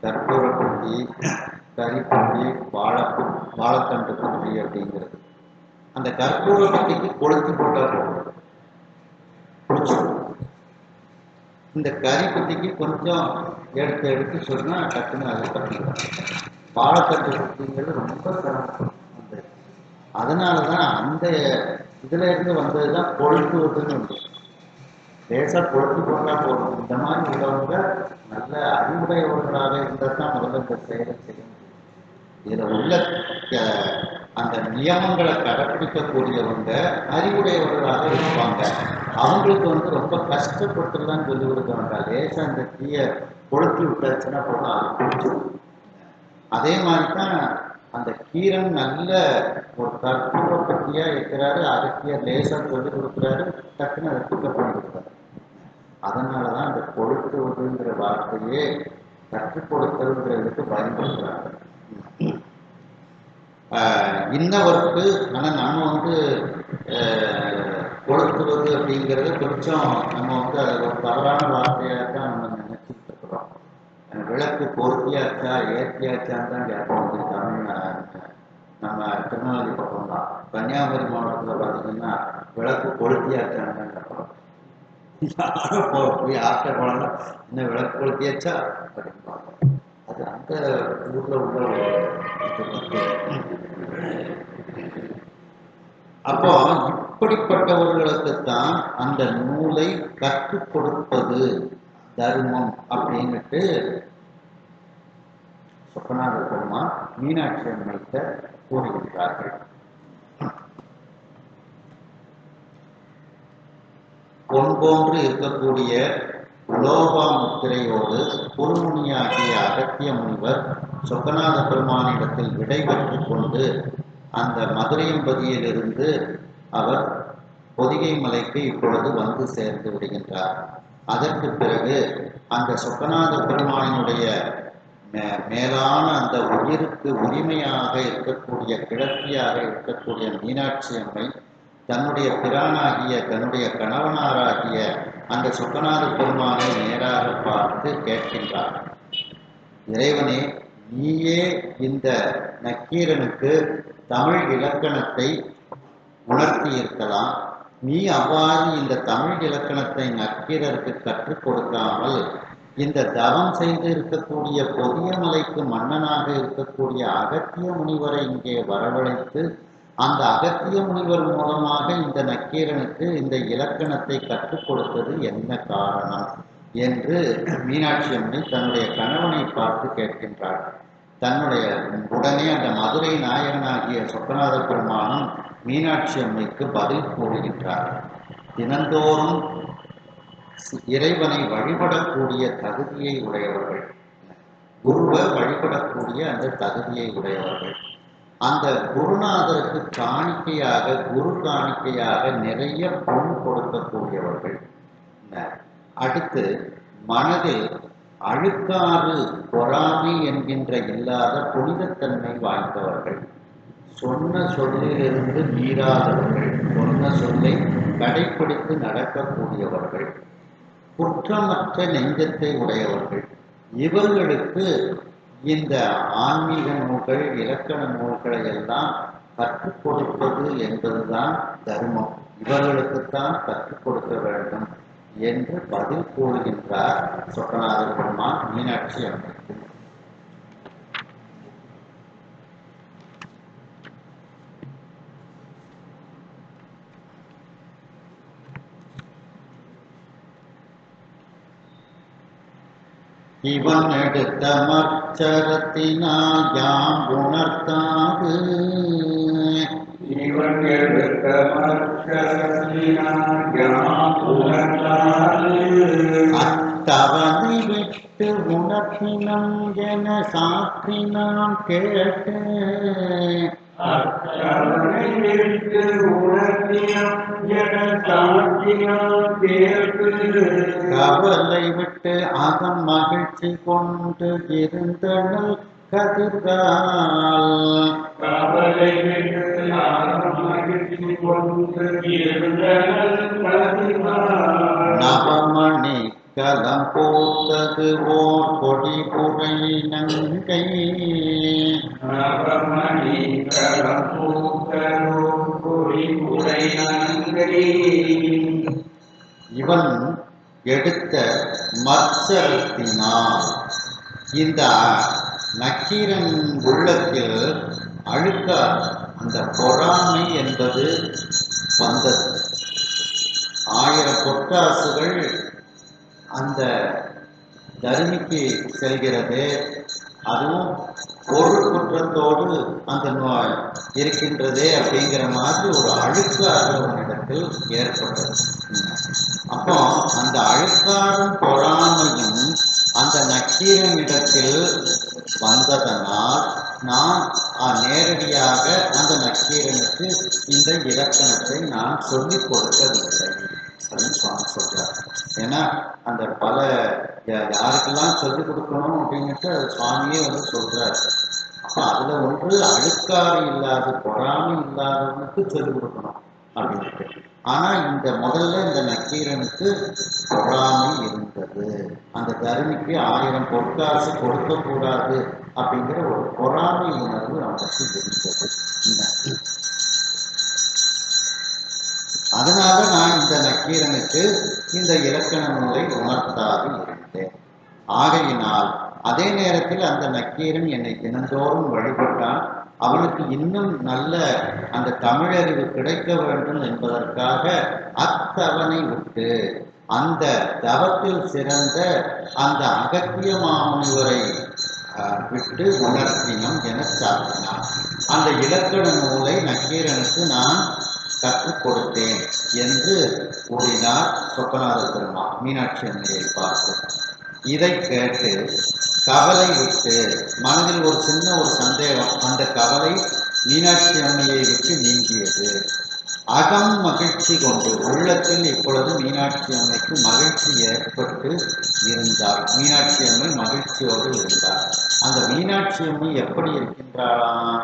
Speaker 1: கற்பூர பொட்டி, கரிப்பொட்டி, வாழைத்தண்டு பொட்டி அப்படிங்கிறது. அந்த கற்பூர பொட்டிக்கு கொளுத்தி போட்டா போகும், இந்த கரிப்பொட்டிக்கு கொஞ்சம் எடுத்து சொன்னா டக்குன்னு அதை பற்றிக்கலாம். வாழைத்தண்டு பொட்டிங்கிறது ரொம்ப சிரமம். அதனாலதான் அந்த இதுல இருந்து வந்ததுதான் கொளுத்துவதுன்னு உண்டு. லேசா கொளுத்தி போட்டா போதும். இந்த மாதிரி உள்ளவங்க நல்ல அறிவுடையவர்களாக இருந்தால் தான் முதல்ல இந்த செயலை செய்ய முடியும். இதுல உள்ள அந்த நியமங்களை கடைப்பிடிக்கக்கூடியவங்க அறிவுடையவர்களாக இருப்பாங்க. அவங்களுக்கு வந்து ரொம்ப கஷ்டப்பட்டுலாம் சொல்லி கொடுக்க வேண்டாம். லேசாக அந்த தீயை கொளுத்தி விட்டாச்சுன்னா போதும், அது பிடிச்சிடும். அதே மாதிரி தான் அந்த கீரன் நல்ல ஒரு கற்பூர பத்தியா இருக்கிறாரு, அகத்தியர் லேசாக சொல்லி கொடுக்குறாரு, டக்குன்னு அதை பிக்கப் பண்ணி கொடுக்குறாரு. அதனால தான் அந்த கொளுத்துவதுங்கிற வார்த்தையே கற்றுக் கொடுத்தல்ங்கிறதுக்கு பயன்படுத்துறாங்க. இன்னவருக்கு ஆனால் நம்ம வந்து கொளுத்துவது அப்படிங்கிறது கொஞ்சம் நம்ம வந்து அது ஒரு தவறான வார்த்தையாக தான் நம்ம நினைச்சிட்டு இருக்கிறோம். விளக்கு பொருத்தியாச்சா ஏற்றியாச்சான்னு தான் கேட்போம். வந்து தமிழ் நம்ம திருநெல்வேலி பக்கம் தான். கன்னியாகுமரி மாவட்டத்தில் பார்த்தீங்கன்னா விளக்கு கொளுத்தியாச்சான்னு தான் கேட்போம். ஆட்ட குழந்தை இன்னும் விளக்கு கொளுத்தியாச்சா அப்படின்பாங்க. அது அந்த ஊரில் உள்ள அப்போ இப்படிப்பட்டவர்களுக்குத்தான் அந்த நூலை கற்றுக் கொடுப்பது தர்மம் அப்படின்னுட்டு சொக்கநாத பெருமான் மீனாட்சி அம்மைக்கு கூறுகின்றார்கள். பொன் போன்று இருக்கக்கூடிய உலோகா முத்திரையோடு குருமுனியாகிய அகத்திய முனிவர் சொக்கநாத பெருமானிடத்தில் விடை பெற்றுக் கொண்டு அந்த மதுரையம்பதியிலிருந்து அவர் பொதிகை மலைக்கு இப்பொழுது வந்து சேர்ந்து விடுகின்றார். அதற்கு பிறகு அந்த சொக்கநாத பெருமானினுடைய மேலான அந்த உயிருக்கு உரிமையாக இருக்கக்கூடிய கிழத்தியாக இருக்கக்கூடிய மீனாட்சி அம்மை தன்னுடைய பிரானாகிய தன்னுடைய கணவனாராகிய அந்த சொக்கநாத பெருமானை நேராக பார்த்து கேட்கின்றார். இறைவனே, நீயே இந்த நக்கீரனுக்கு தமிழ் இலக்கணத்தை உணர்த்தி இருக்கலாம். நீ அவ்வாறு இந்த தமிழ் இலக்கணத்தை நக்கீரருக்கு கற்றுக் கொடுக்காமல் இந்த தவம் செய்து இருக்கக்கூடிய பொதியமலைக்கு மன்னனாக இருக்கக்கூடிய அகத்திய முனிவரை இங்கே வரவழைத்து அந்த அகத்திய முனிவர் மூலமாக இந்த நக்கீரனுக்கு இந்த இலக்கணத்தை கற்றுக் கொடுத்தது என்ன காரணம் என்று மீனாட்சி அம்மை தன்னுடைய கணவனை பார்த்து கேட்கின்றார். தன்னுடைய உடனே அந்த மதுரை நாயகனாகிய சொக்கநாத பெருமானும் மீனாட்சி அம்மைக்கு பதில் கூறுகின்றார். தினந்தோறும் இறைவனை வழிபடக்கூடிய தகுதியை உடையவர்கள், குருவை வழிபடக்கூடிய அந்த தகுதியை உடையவர்கள், அந்த குருநாதருக்கு காணிக்கையாக குரு காணிக்கையாக நிறைய பொன் கொடுக்கக்கூடியவர்கள். அடுத்து மனதில் அழுக்காறு பொறாமை என்கின்ற இல்லாத புனிதத்தன்மை வாய்ந்தவர்கள், சொன்ன சொல்லிலிருந்து மீறாதவர்கள், சொன்ன சொல்லை கடைப்பிடித்து நடக்கக்கூடியவர்கள், குற்றமற்ற நெஞ்சத்தை உடையவர்கள். இவர்களுக்கு இந்த ஆன்மீக நூல்கள் இலக்கண நூல்களை எல்லாம் கற்றுக் கொடுப்பது என்பதுதான் தர்மம். இவர்களுக்குத்தான் கற்றுக் கொடுக்க வேண்டும் என்று பதில் கூறுகின்றார் சொக்கநாத பெருமான் மீனாட்சி அம்மைக்கு. இவன் எடுத்த மற்சரத்தினால் யாம் உணர்த்தாது,
Speaker 2: இவன் எடுத்த மற்சரத்தினால் யாம் உணர்த்தாது,
Speaker 1: அத்தவனை விட்டு உணர்த்தினம் என சாற்றினாம் கேட்டு,
Speaker 2: அத்தவனை விட்டு உணர்த்தினம் என சாற்றினாம் கேட்டு,
Speaker 1: கவலை விட்டு அகம் மகிழ்ச்சி கொண்டு இருந்தனல் கதிர்கால்,
Speaker 2: கவலை விட்டு அகம் மகிழ்ச்சி கொண்டு இருந்தனல் கதிர்கால்,
Speaker 1: நவமணி கலம் போத்தது ஓர் கொடி புரை நங்கை,
Speaker 2: நவமணி கலம் போத்ததோ கொடி புரை நங்கை,
Speaker 1: இவன் எடுத்த மற்சரத்தினால் இந்த நக்கீரன் உள்ளத்தில் அழுக்க அந்த பொறாமை என்பது வந்தது. 1000 பொற்காசுகள் அந்த தருமிக்கு செல்கிறது. அதுவும் ஒரு குற்றத்தோடு அந்த இருக்கின்றதே அப்படிங்கிற மாதிரி ஒரு அழுக்காக அவனிடத்தில் ஏற்பட்டது. அப்போ அந்த அழுக்காரும் பொறாமையும் அந்த நக்கீரனிடத்தில் வந்ததனால் நான் நேரடியாக அந்த நக்கீரனுக்கு இந்த இலக்கணத்தை நான் சொல்லிக் கொடுக்கவில்லை அப்படின்னு சுவாமி சொல்றார். ஏன்னா அந்த பல யாருக்கெல்லாம் சொல்லிக் கொடுக்கணும் அப்படின்னுட்டு சுவாமியே சொல்றாரு. அப்ப அதுல ஒன்று அழுக்காறு இல்லாத பொறாமை இல்லாதவனுக்கு சொல்லிக் கொடுக்கணும் அப்படின்ட்டு. ஆனா இந்த முதல்ல இந்த நக்கீரனுக்கு பொறாமை இருந்தது. அந்த தருமிக்கு 1000 பொற்காசு கொடுக்க கூடாது அப்படிங்கிற ஒரு பொறாமை உணர்வு அவனுக்கு இருந்தது. அதனால நான் இந்த நக்கீரனுக்கு இந்த இலக்கண நூலை உணர்த்தாது இருந்தேன். ஆகையினால் அதே நேரத்தில் அந்த நக்கீரன் என்னை தினந்தோறும் வழிபட்டான். அவனுக்கு இன்னும் நல்ல அந்த தமிழறிவு கிடைக்க வேண்டும் என்பதற்காக அத்தவனை விட்டு அந்த தவத்தில் சிறந்த அந்த அகத்திய மாமுனிவரை விட்டு உணர்த்தினம் என சாத்தினான். அந்த இலக்கண நூலை நக்கீரனுக்கு நான் கற்றுக் கொடுத்தேன் என்று கூறினார் சொக்கநாத பெருமாள் மீனாட்சி அம்மையை பார்த்து. இதை கேட்டு கவலை விட்டு மனதில் ஒரு சின்ன ஒரு சந்தேகம், அந்த கவலை மீனாட்சி அம்மையை விட்டு நீங்கியது. அகம் மகிழ்ச்சி கொண்டு உள்ளத்தில் இப்பொழுது மீனாட்சி அம்மைக்கு மகிழ்ச்சி ஏற்பட்டு இருந்தார். மீனாட்சி அம்மை மகிழ்ச்சியோடு இருந்தார். அந்த மீனாட்சி அம்மை எப்படி இருக்கின்றாளாம்?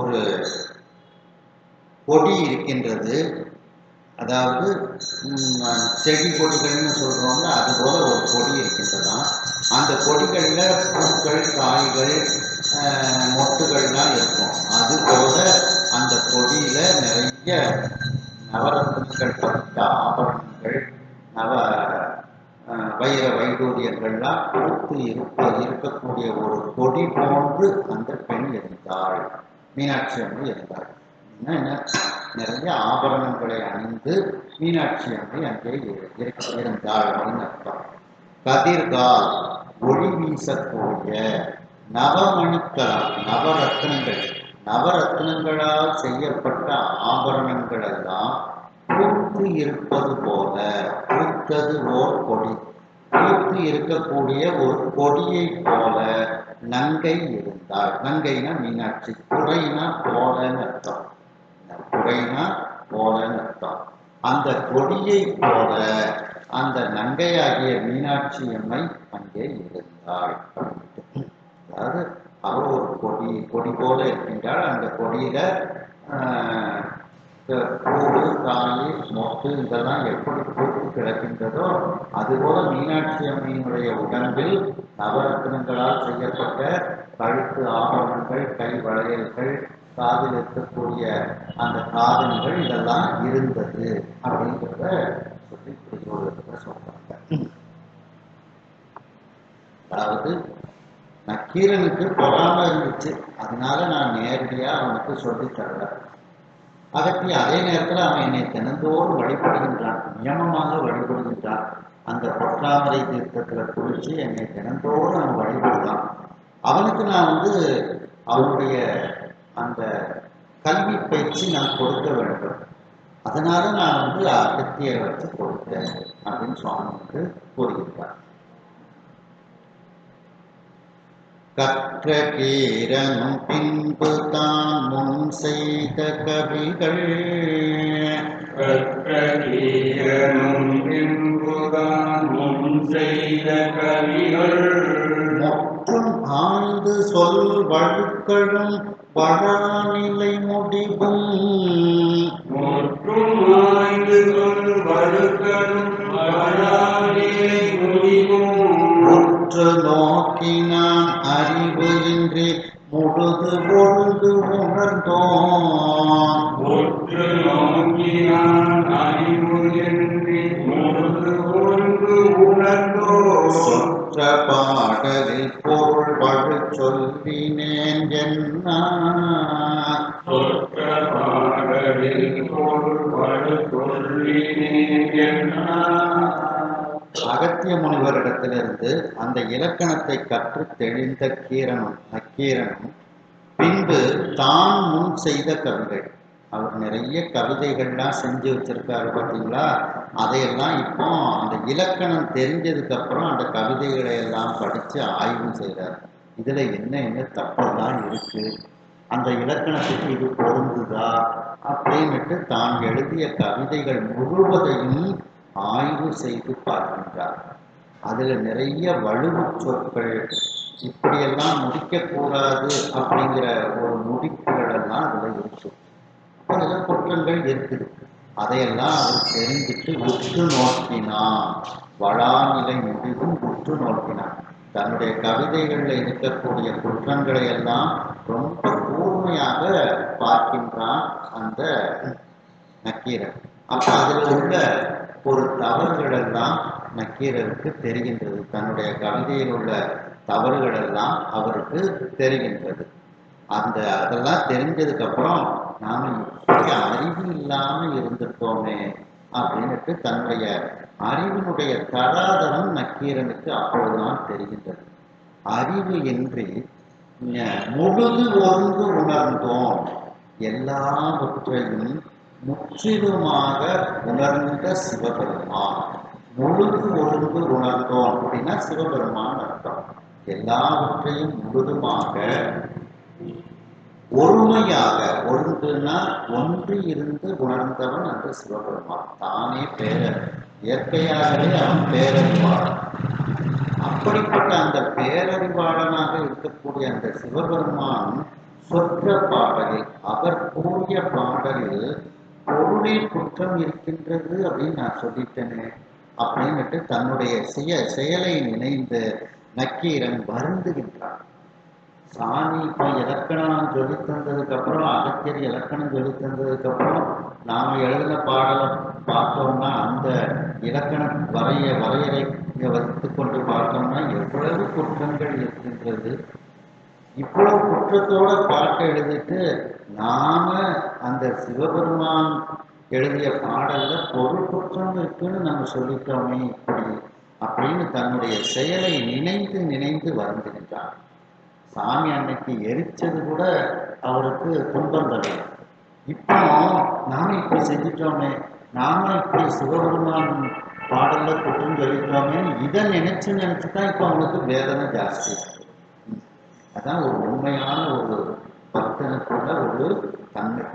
Speaker 1: ஒரு கொடி இருக்கின்றது, அதாவது செடி கொடிகள்னு சொல்றோம்ல, அது போல ஒரு கொடி இருக்கின்றதாம். அந்த கொடிகள்ல பூக்கள், காய்கள், மொட்டுகள்லாம் இருக்கும். அது போல அந்த கொடியில நிறைய நவரத்னங்கள் பதித்த ஆபரணங்கள், வைர வைடூரியங்கள்லாம் பூத்து இருக்கக்கூடிய ஒரு கொடி போன்று அந்த பெண் இருந்தாள். மீனாட்சி அம்மை இருந்தாள். என்ன நிறைய ஆபரணங்களை அணிந்து மீனாட்சி அம்மை அங்கே இருந்தாள் அப்படின்னு அர்த்தம். கதிர்கால் ஒளி வீசக்கூடிய நவமணிக்களால் நவரத்னங்களால் செய்யப்பட்ட ஆபரணங்கள் எல்லாம் பூத்து இருப்பது போல, பூத்தது ஓர் கொடி, பூத்து இருக்கக்கூடிய ஒரு கொடியை போல நங்கை இருந்தாள். நங்கைனா மீனாட்சி, குறைனா போலன்னு அர்த்தம். குறைனா போலன்னு அர்த்தம். அந்த கொடியை போல அந்த நங்கையாகிய மீனாட்சி அம்மை அங்கே இருந்தாள். அதாவது அவள் ஒரு கொடி போல இருக்கின்றாள். அந்த கொடியில பூவு, காய், மொட்டு இதெல்லாம் எப்படி பூத்து கிடக்கின்றதோ அதுபோல மீனாட்சி அம்மையினுடைய உடம்பில் நவரத்னங்களால் செய்யப்பட்ட கழுத்து ஆபரணங்கள், கை வளையல்கள், காதில் இருக்கக்கூடிய அந்த காதணிகள் இதெல்லாம் இருந்தது அப்படிங்கிறத சொல்லி புரியோகத்துல சொல்றாங்க. அதாவது நக்கீரனுக்கு பொறாமை இருந்துச்சு, அதனால நான் நேரடியா அவனுக்கு சொல்லி தரல. அகத்தி அதே நேரத்தில் அவன் என்னை தினந்தோறும் வழிபடுகின்றான், நியமமாக வழிபடுகின்றான். அந்த பொற்றாமரை தீர்த்தத்துல குளிச்சு என்னை தினந்தோறும் அவன் வழிபடுதான். அவனுக்கு நான் அவனுடைய அந்த கல்வி பயிற்சி நான் கொடுக்க வேண்டும். அதனால நான் அகத்தியை வச்சு கொடுத்தேன் அப்படின்னு சுவாமி கூறுகின்றார். கற்ற கீரனும் பின்பு தான் முன் செய்த கவிகள்,
Speaker 2: கற்ற கீரனும் பின்பு தான் முன் செய்த கவிகள்,
Speaker 1: மற்றும் ஆய்ந்து சொல் வழுக்களும் வழாநிலை முடிவும்,
Speaker 2: மற்றும் ஆய்ந்து சொல் வழுக்களும் வழாநிலை முடிவும்,
Speaker 1: உற்று நோக்கினான் அறிவு இன்றி முழுது ஒழுங்கு உணர்ந்தோம்,
Speaker 2: உற்று நோக்கினான் அறிவு இன்றி முழுது ஒழுங்கு உணர்ந்தோம்,
Speaker 1: சொற்ற பாடலில் பொருள் வழு சொல்லினேன் என்ன,
Speaker 2: சொற்ற பாடலில் பொருள் வழு சொல்லினேன் என்ன.
Speaker 1: அகத்திய முனிவரிடத்திலிருந்து அந்த இலக்கணத்தை கற்று தெளிந்த நக்கீரனும் பின்பு தான் முன் செய்த கவிகள், அவர் நிறைய கவிதைகள்லாம் செஞ்சு வச்சிருக்காரு பார்த்தீங்களா. அதையெல்லாம் இப்போ அந்த இலக்கணம் தெரிஞ்சதுக்கு அப்புறம் அந்த கவிதைகளை எல்லாம் படித்து ஆய்வு செய்கிறார். இதில் என்ன தப்பெல்லாம் இருக்கு, அந்த இலக்கணத்துக்கு இது பொருந்துதா அப்படின்னுட்டு தான் எழுதிய கவிதைகள் முழுவதையும் ஆய்வு செய்து பார்க்கின்றார். அதில் நிறைய வலுவு சொற்கள், இப்படியெல்லாம் முடிக்கக்கூடாது அப்படிங்கிற ஒரு முடிப்புகள் எல்லாம் அதில் இருக்கு. அதில் குற்றங்கள் இருக்குது. அதையெல்லாம் அவர் தெரிஞ்சுட்டு உற்று நோக்கினான். வளாநிலை முடிவும் உற்று நோக்கினான். தன்னுடைய கவிதைகளில் இருக்கக்கூடிய குற்றங்களை எல்லாம் ரொம்ப கூர்மையாக பார்க்கின்றான் அந்த நக்கீரன். அப்ப அதில் உள்ள ஒரு தவறுகள் எல்லாம் நக்கீரருக்கு தெரிகின்றது. தன்னுடைய கவிதையில் உள்ள தவறுகள் எல்லாம் அவருக்கு தெரிகின்றது. அதெல்லாம் தெரிஞ்சதுக்கு அப்புறம் நாம இப்படி அறிவு இல்லாம இருந்திருக்கோமே அப்படின்னுட்டு தன்னுடைய அறிவினுடைய தடாதரம் நக்கீரனுக்கு அப்பொழுதுதான் தெரிகின்றது. அறிவு இன்றி முழுது ஒன்று உணர்ந்தோம், எல்லாவற்றையும் முற்றிலுமாக உணர்ந்த சிவபெருமான். முழுது ஒன்று உணர்ந்தோம் அப்படின்னா சிவபெருமான் அர்த்தம். எல்லாவற்றையும் முழுதுமாக ஒருமையாக, ஒன்றுனா ஒன்று இருந்து உணர்ந்தவன் அந்த சிவபெருமான். தானே இயற்கையாகவே அவன் பேரறிவாளன். அப்படிப்பட்ட அந்த பேரறிவாளனாக இருக்கக்கூடிய அந்த சிவபெருமான் சொற்ற பாடலில், அவர் கூறிய பாடலில் பொருளில் குற்றம் இருக்கின்றது அப்படின்னு நான் சொல்லிட்டேனே அப்படின்னுட்டு தன்னுடைய செயலை நினைந்து நக்கீரன் வருந்துகின்றான். சாமி இப்போ இலக்கணம் சொல்லி தந்ததுக்கு அப்புறம், அகத்தியர் இலக்கணம் சொல்லி தந்ததுக்கு அப்புறம் நாம எழுதின பாடலை பார்த்தோம்னா அந்த இலக்கண வரையறை வைத்து கொண்டு பார்த்தோம்னா எவ்வளவு குற்றங்கள் இருக்கின்றது. இவ்வளவு குற்றத்தோட பாட்டை எழுதிட்டு நாம அந்த சிவபெருமான் எழுதிய பாடல்ல பொருள் குற்றம் இருக்குன்னு நம்ம சொல்லிட்டோமே இப்படி அப்படின்னு தன்னுடைய செயலை நினைந்து வருந்துகின்றார். சாமி அன்னைக்கு எரிச்சது கூட அவருக்கு துன்பம் தரல. இப்போ நாம இப்படி செஞ்சிட்டோமே, நாம இப்படி சிவபெருமான் பாடல்ல குற்றம் சொல்லிட்டோமே, இதை நினைச்சுதான் இப்போ அவனுக்கு வேதனை ஜாஸ்தி. அதான் ஒரு உண்மையான ஒரு பக்தனுக்குள்ள ஒரு தன்மை.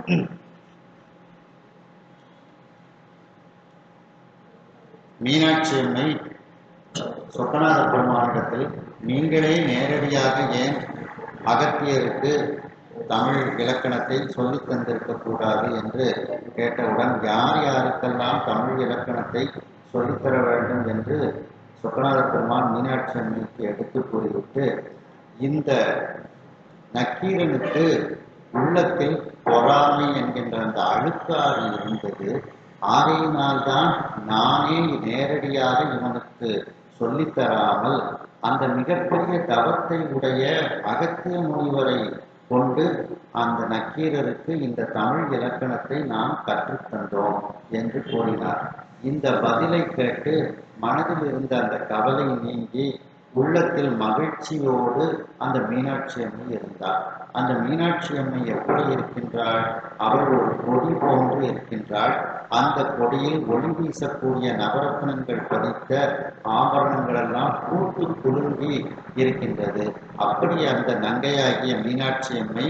Speaker 1: மீனாட்சி அம்மை சொக்கநாத பெருமானிடத்தில் நீங்களே நேரடியாக ஏன் அகத்தியருக்கு தமிழ் இலக்கணத்தை சொல்லித் தந்திருக்கக்கூடாது என்று கேட்டவுடன் யார் யாருக்கெல்லாம் தமிழ் இலக்கணத்தை சொல்லித்தர வேண்டும் என்று சொக்கநாத பெருமான் மீனாட்சி அம்மைக்கு எடுத்து கூறிவிட்டு, இந்த நக்கீரனுக்கு உள்ளத்தில் பொறாமை என்கின்ற அந்த அழுக்காறு இருந்தது. ஆகையினால்தான் நானே நேரடியாக இவனுக்கு சொல்லித்தராமல் அந்த மிகப்பெரிய தவத்தை உடைய அகத்திய முனிவரை கொண்டு அந்த நக்கீரருக்கு இந்த தமிழ் இலக்கணத்தை நாம் கற்றுத்தந்தோம் என்று கூறினார். இந்த பதிலை கேட்டு மனதில் இருந்த அந்த கவலை நீங்கி உள்ளத்தில் மகிழ்ச்சியோடு அந்த மீனாட்சி அம்மை இருந்தார். அந்த மீனாட்சி அம்மை எப்படி இருக்கின்றாள்? அவள் ஒரு கொடி போன்று இருக்கின்றாள். அந்த கொடியில் ஒளி வீசக்கூடிய நவரத்னங்கள் பதித்த ஆபரணங்கள் எல்லாம் பூத்து குலுங்கி இருக்கின்றது. அப்படி அந்த நங்கையாகிய மீனாட்சி அம்மை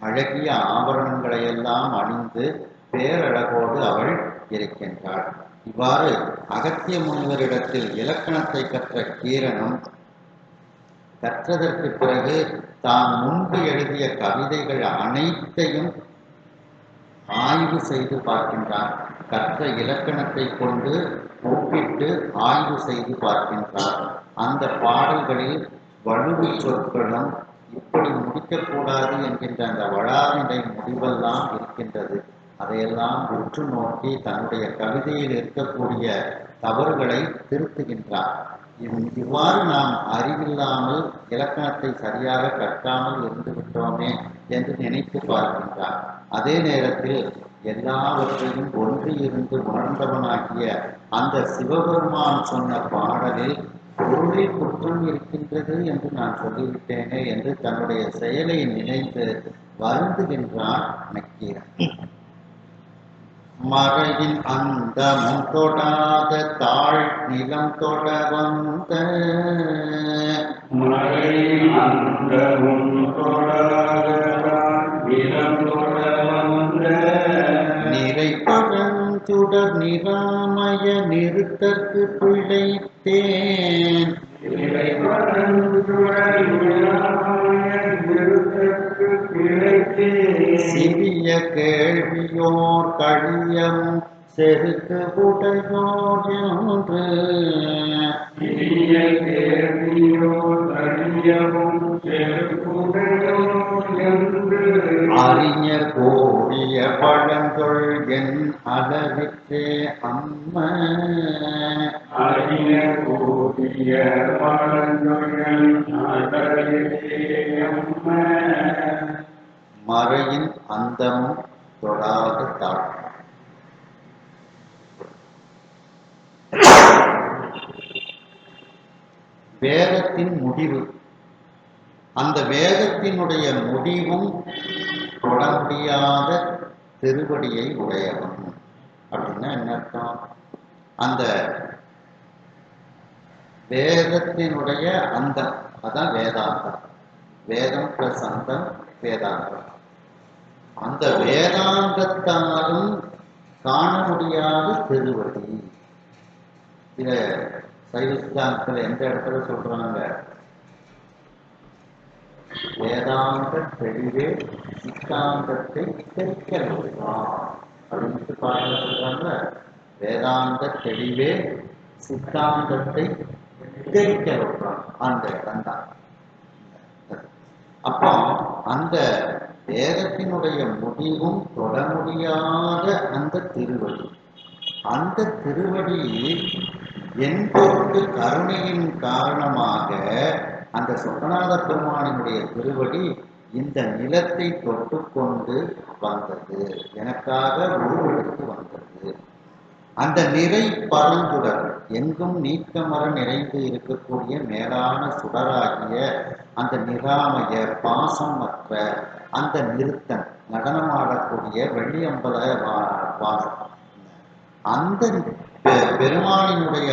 Speaker 1: அழகிய ஆபரணங்களை எல்லாம் அணிந்து பேரழகோடு அவள் இருக்கின்றாள். இவ்வாறு அகத்திய முனிவரிடத்தில் இலக்கணத்தை கற்ற கீரனும் கற்றதற்கு பிறகு தான் முன்பு எழுதிய கவிதைகள் அனைத்தையும் ஆய்வு செய்து பார்க்கின்றான். கற்ற இலக்கணத்தை கொண்டு ஒப்பிட்டு ஆய்வு செய்து பார்க்கின்றான். அந்த பாடல்களில் வலுவு சொற்களும் இப்படி முடிக்கக்கூடாது என்கின்ற அந்த வளாநிலை முடிவெல்லாம் இருக்கின்றது. அதையெல்லாம் உற்று நோக்கி தன்னுடைய கவிதையில் இருக்கக்கூடிய தவறுகளை திருத்துகின்றார். இவ்வாறு நாம் அறிவில்லாமல் இலக்கணத்தை சரியாக கற்காமல் இருந்து விட்டோமே என்று நினைத்து பார்க்கின்றார். அதே நேரத்தில் எல்லாவற்றையும் ஒன்று இருந்து உணர்ந்தவனாகிய அந்த சிவபெருமான் சொன்ன பாடலில் பொருளில் குற்றம் இருக்கின்றது என்று நான் சொல்லிவிட்டேனே என்று தன்னுடைய செயலை நினைத்து வருந்துகின்றான் நக்கீரன். மறையின் அந்தமும் தொடாத தாழ் நிலம் தொட வந்த
Speaker 2: மறை அந்தமும் தொடாத நிலம் தொட வந்த
Speaker 1: நிறை பழஞ்சுடர் நிராமய நிறுத்தற்கு பிழைத்தேன்
Speaker 2: நிறை பழஞ்சுடர் நிராமய நிறுத்தற்கு பிழைத்தேன்
Speaker 1: சிறிய கேள்வியோர் கழியவும் செருக்கு உடையோர் என்று
Speaker 2: சிறிய கேள்வியோ அறியவும் செருக்குடையோ என்று
Speaker 1: அறிஞர் கோரிய பழங்கொள் என் அளவிற்றே அம்ம
Speaker 2: அறிஞர் கூடிய பழஞ்சொல் அடலியம்ம
Speaker 1: மறையின் அந்தமும் தொடாத தாழ். வேதத்தின் முடிவு, அந்த வேதத்தினுடைய முடிவும் தொட முடியாத திருவடியை உடையவன் அப்படின்னா என்ன அர்த்தம்? அந்த வேதத்தினுடைய அந்தம் அதான் வேதாந்தம். வேதம் பிளஸ் அந்தம் வேதாந்தம். அந்த வேதாந்தத்தாலும் காண முடியாத திருவடி. இத சைவ சித்தாந்தத்துல எந்த இடத்துல சொல்றாங்க? வேதாந்த தெளிவே சித்தாந்தத்தை தெரிக்கலாம் அப்படின்ட்டு பாடல சொல்றாங்க. வேதாந்த தெளிவே சித்தாந்தத்தை தெரிக்க வைப்பான் அந்த இடம்தான். அப்போ அந்த வேதத்தினுடைய முடிவும் தொட முடியாத அந்த திருவடி, அந்த திருவடி என் பொருட்டு கருணையின் காரணமாக அந்த சொக்கநாத பெருமானினுடைய திருவடி இந்த நிலத்தை தொட்டுக்கொண்டு வந்தது, எனக்காக உருவெடுத்து வந்தது. அந்த நிறை பரந்துடர் எங்கும் நீக்கமர நிறைந்து இருக்கக்கூடிய மேலான சுடராகிய அந்த நிராமய பாசமற்ற அந்த நிறுத்தன் நடனமாடக்கூடிய வெள்ளியம்பல வாசம், அந்த பெருமானினுடைய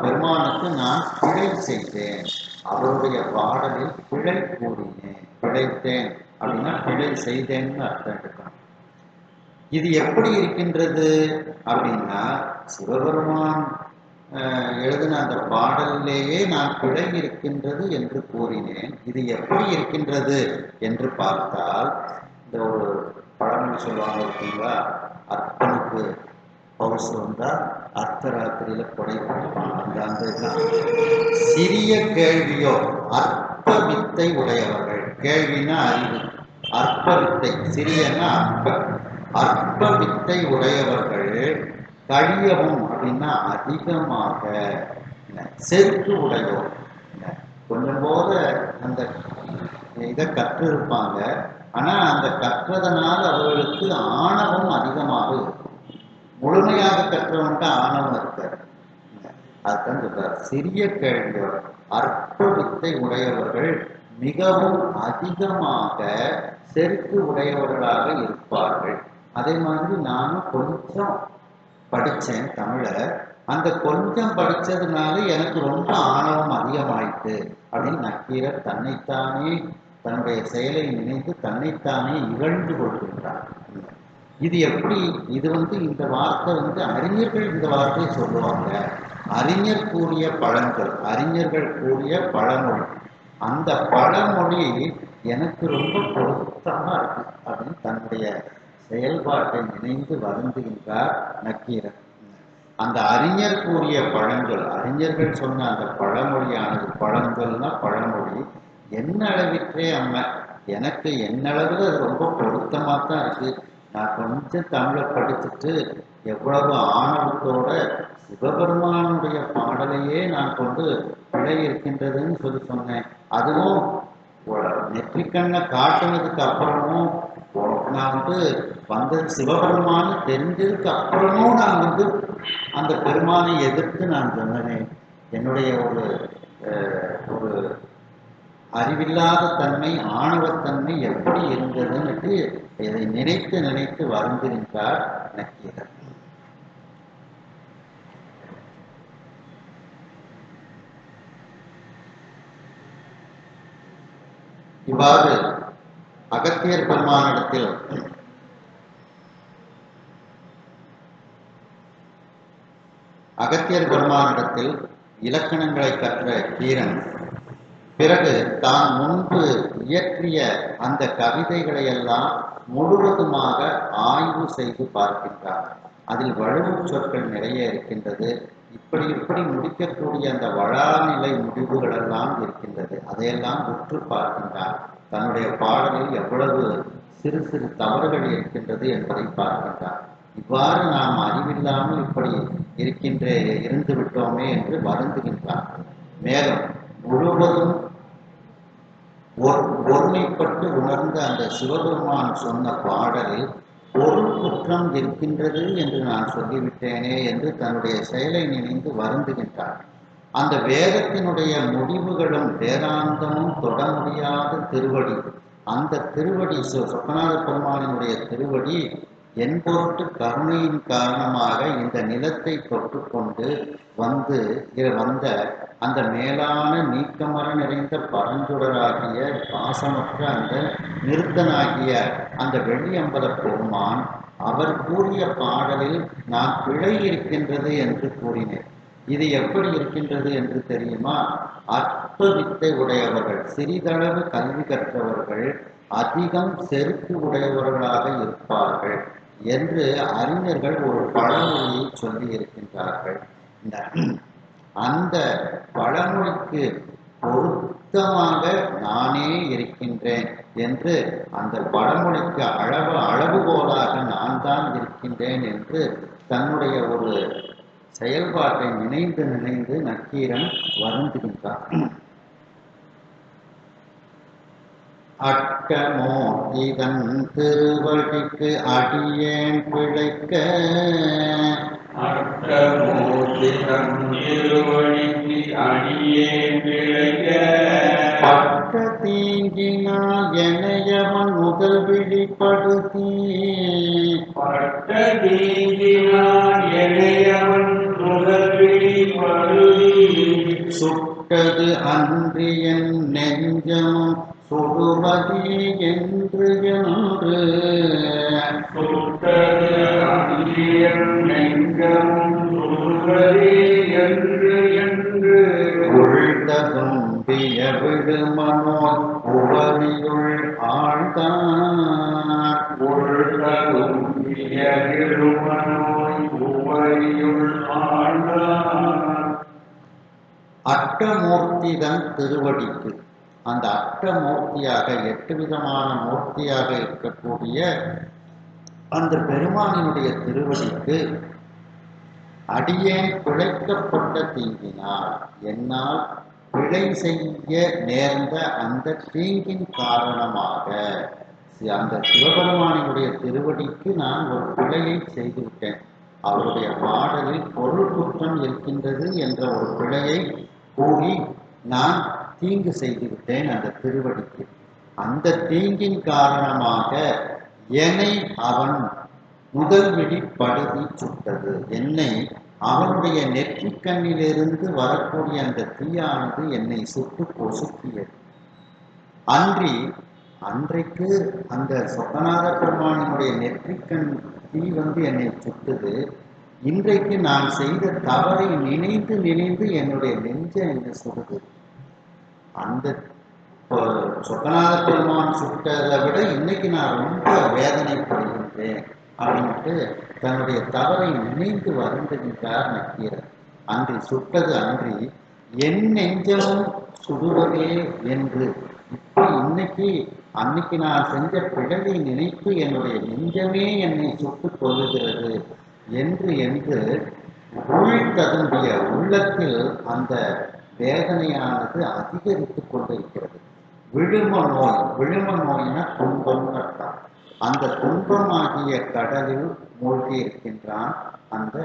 Speaker 1: பெருமானுக்கு நான் பிழை செய்தேன். அவருடைய பாடலில் பிழை கூறினேன். பிழைத்தேன் அப்படின்னா பிழை செய்தேன்னு அர்த்தம் எடுக்கணும். இது எப்படி இருக்கின்றது அப்படின்னா, சிவபெருமான் எழுதின அந்த பாடலிலேயே நான் பிழை இருக்கின்றது என்று கூறினேன். இது எப்படி இருக்கின்றது என்று பார்த்தால், இந்த ஒரு பழமொழி சொல்லுவாங்க இருக்கீங்களா, அர்ப்பனுக்கு பவுசு வந்தா அர்த்தராத்திரியில கொடை கொடுப்பான். அந்த சிறிய கேள்வியோ அற்ப வித்தை உடையவர்கள். கேள்வினா அறிவு, அற்ப வித்தை, சிறியனா அற்ப வித்தை உடையவர்கள் கழியவும் அப்படின்னா அதிகமாக செருக்கு உடையோர். கொஞ்சம் போத அந்த இதை கற்று இருப்பாங்க, ஆனா அந்த கற்றதனால் அவர்களுக்கு ஆணவம் அதிகமாக இருக்கும். முழுமையாக கற்றவன்ட்டு ஆணவம் இருக்காது. அதுதான் சொல்றார், சிறிய கேள்வியோர் அற்ப வித்தை உடையவர்கள் மிகவும் அதிகமாக செருக்கு உடையவர்களாக இருப்பார்கள். அதே மாதிரி நானும் கொஞ்சம் படித்தேன் தமிழ, அந்த கொஞ்சம் படித்ததுனால எனக்கு ரொம்ப ஆணவம் அதிகமாயிட்டு அப்படின்னு நக்கீரர் தன்னைத்தானே தன்னுடைய செயலை நினைத்து தன்னைத்தானே இகழ்ந்து கொள்கின்றார். இது எப்படி? இது இந்த வார்த்தை அறிஞர்கள் இந்த வார்த்தையை சொல்லுவாங்க. அறிஞர் கூறிய பழங்கள், அறிஞர்கள் கூறிய பழமொழி, அந்த பழமொழி எனக்கு ரொம்ப பொருத்தமா இருக்கு அப்படின்னு தன்னுடைய செயல்பாட்டை நினைந்து வருந்துகின்றார் நக்கீரர். அந்த அறிஞர் கூறிய பழங்கள், அறிஞர்கள் சொன்ன அந்த பழமொழியானது, பழங்கள்னா பழமொழி, என்ன அளவிற்றே அம்மா எனக்கு என்னளவில் அது ரொம்ப பொருத்தமாக தான் இருக்கு. நான் கொஞ்சம் தமிழை படிச்சுட்டு எவ்வளவு ஆணவத்தோட சிவபெருமானுடைய பாடலையே நான் கொண்டு பிழை இருக்கின்றதுன்னு சொன்னேன். அதுவும் நெற்றிக்கண்ணை காட்டுனதுக்கு அப்புறமும் நான் வந்தது சிவபெருமானு தெரிஞ்சதுக்கு அப்புறமும் நான் அந்த பெருமானை எதிர்த்து நான் சொன்னேன். என்னுடைய ஒரு அறிவில்லாத தன்மை, ஆணவத்தன்மை எப்படி இருந்ததுன்னு இதை நினைத்து நினைத்து வருந்திருந்தார் நக்கீரர். இவ்வாறு அகத்தியர் பெருமானிடத்தில் இலக்கணங்களை கற்ற கீரன் பிறகு தான் முன்பு இயற்றிய அந்த கவிதைகளை எல்லாம் முழுவதுமாக ஆய்வு செய்து பார்க்கின்றார். அதில் வழுவு சொற்கள் நிறைய இருக்கின்றது. இப்படி முடிக்கக்கூடிய அந்த வளாநிலை முடிவுகள் எல்லாம் இருக்கின்றது. அதையெல்லாம் உற்று பார்க்கின்றார். தன்னுடைய பாடலில் எவ்வளவு சிறு சிறு தவறுகள் இருக்கின்றது என்பதை பார்க்கின்றார். இவ்வாறு நாம் அறிவில்லாமல் இப்படி இருந்து விட்டோமே என்று வருந்துகின்றார். மேலும் முழுவதும் ஒருமைப்பட்டு உணர்ந்த அந்த சிவபெருமான் சொன்ன பாடலில் பொருள் குற்றம் இருக்கின்றது என்று நான் சொல்லிவிட்டேனே என்று தன்னுடைய செயலை நினைந்து வருந்துகின்றார். அந்த வேதத்தினுடைய முடிவுகளும் வேதாந்தமும் தொட முடியாத திருவடி, அந்த திருவடி சொக்கநாத பெருமானினுடைய திருவடி என் பொருட்டு கருணையின் காரணமாக இந்த நிலத்தை தொட்டுக்கொண்டு வந்த அந்த மேலான நீக்கமர நிறைந்த பரஞ்சுடராகிய பாசமற்ற அந்த நிறுத்தனாகிய அந்த வெள்ளியம்பல பெருமான் அவர் கூறிய பாடலில் நான் பிழை இருக்கின்றது என்று கூறினேன். இது எப்படி இருக்கின்றது என்று தெரியுமா? அற்ப வித்தை உடையவர்கள், சிறிதளவு கல்வி கற்றவர்கள் அதிகம் செருக்கு உடையவர்களாக இருப்பார்கள் என்று அறிஞர்கள் ஒரு பழமொழியை சொல்லி இருக்கின்றார்கள். அந்த பழமொழிக்கு பொருத்தமாக நானே இருக்கின்றேன் என்று, அந்த பழமொழிக்கு அளவுகோலாக நான் தான் இருக்கின்றேன் என்று தன்னுடைய ஒரு செயல்பாட்டை நினைந்து நக்கீரன் வருந்துகின்றார். அட்டமோ இதன் திருவடிக்கு அடியேன் பிழைக்க,
Speaker 2: அட்டமூர்த்திதன் திருவடிக்கு அடியேன் பிழைக்க,
Speaker 1: பட்ட தீங்கினால் எனையவன் முதல் விழிப்படுத்தி,
Speaker 2: பட்ட தீங்கினால் எனையவன் முதல் விழிப்படுத்தி,
Speaker 1: சுட்டது அன்றி என் நெஞ்சமும் சுடுவதே என்று
Speaker 2: சுட்டது அன்றி என் நெஞ்சமும் சுடுவதே என்று
Speaker 1: உள்ளதும்பிய விடுமனோர் உவரியுள் ஆழ்ந்தார்,
Speaker 2: உள்ளதும்பிய விடுமனோய் உவரியுள் ஆழ்ந்தார்.
Speaker 1: அட்டமூர்த்திதன் திருவடிக்கு, அந்த அட்டமூர்த்தியாக 8 விதமான மூர்த்தியாக இருக்கக்கூடிய அந்த பெருமானினுடைய திருவடிக்கு அடியேன் பிழைக்கப்பட்ட தீங்கினால், என்னால் பிழை செய்ய நேர்ந்த அந்த தீங்கின் காரணமாக அந்த சிவபெருமானினுடைய திருவடிக்கு நான் ஒரு பிழையை செய்துவிட்டேன். அவருடைய பாடலில் பொருள் குற்றம் இருக்கின்றது என்ற ஒரு பிழையை கூறி நான் தீங்கு செய்துவிட்டேன் அந்த திருவடிக்கு. அந்த தீங்கின் காரணமாக என்னை அவன் முதல் விழிப்படுத்தி சுட்டது. என்னை அவனுடைய நெற்றிக்கண்ணிலிருந்து வரக்கூடிய அந்த தீயானது என்னை சுட்டு பொசுக்கியது. அன்றைக்கு அந்த சொக்கநாத பெருமானினுடைய நெற்றிக்கண் தீ என்னை சுட்டது. இன்றைக்கு நான் செய்த தவறை நினைந்து என்னுடைய நெஞ்சை என்னை சுடுது. அந்த சொக்கநாத பெருமான் சுட்டதை விட இன்னைக்கு நான் ரொம்ப வேதனைப்படுகின்றேன் அப்படின்ட்டு தன்னுடைய தவறை நினைந்து வருந்துகின்றார் நக்கீரர். அன்றி சுட்டது அன்றி என் நெஞ்சமும் சுடுவதே என்று, அன்னைக்கு நான் செஞ்ச பிழையை நினைத்து என்னுடைய நெஞ்சமே என்னை சுட்டுக் கொள்ளுகிறது என்று உள்ததும்பிய உள்ளத்தில் அந்த வேதனையானது அதிகரித்துக் கொண்டிருக்கிறது. விழும நோயின துன்பம் அர்த்தம். அந்த துன்பமாகிய கடலில் மூழ்கி இருக்கின்றான் அந்த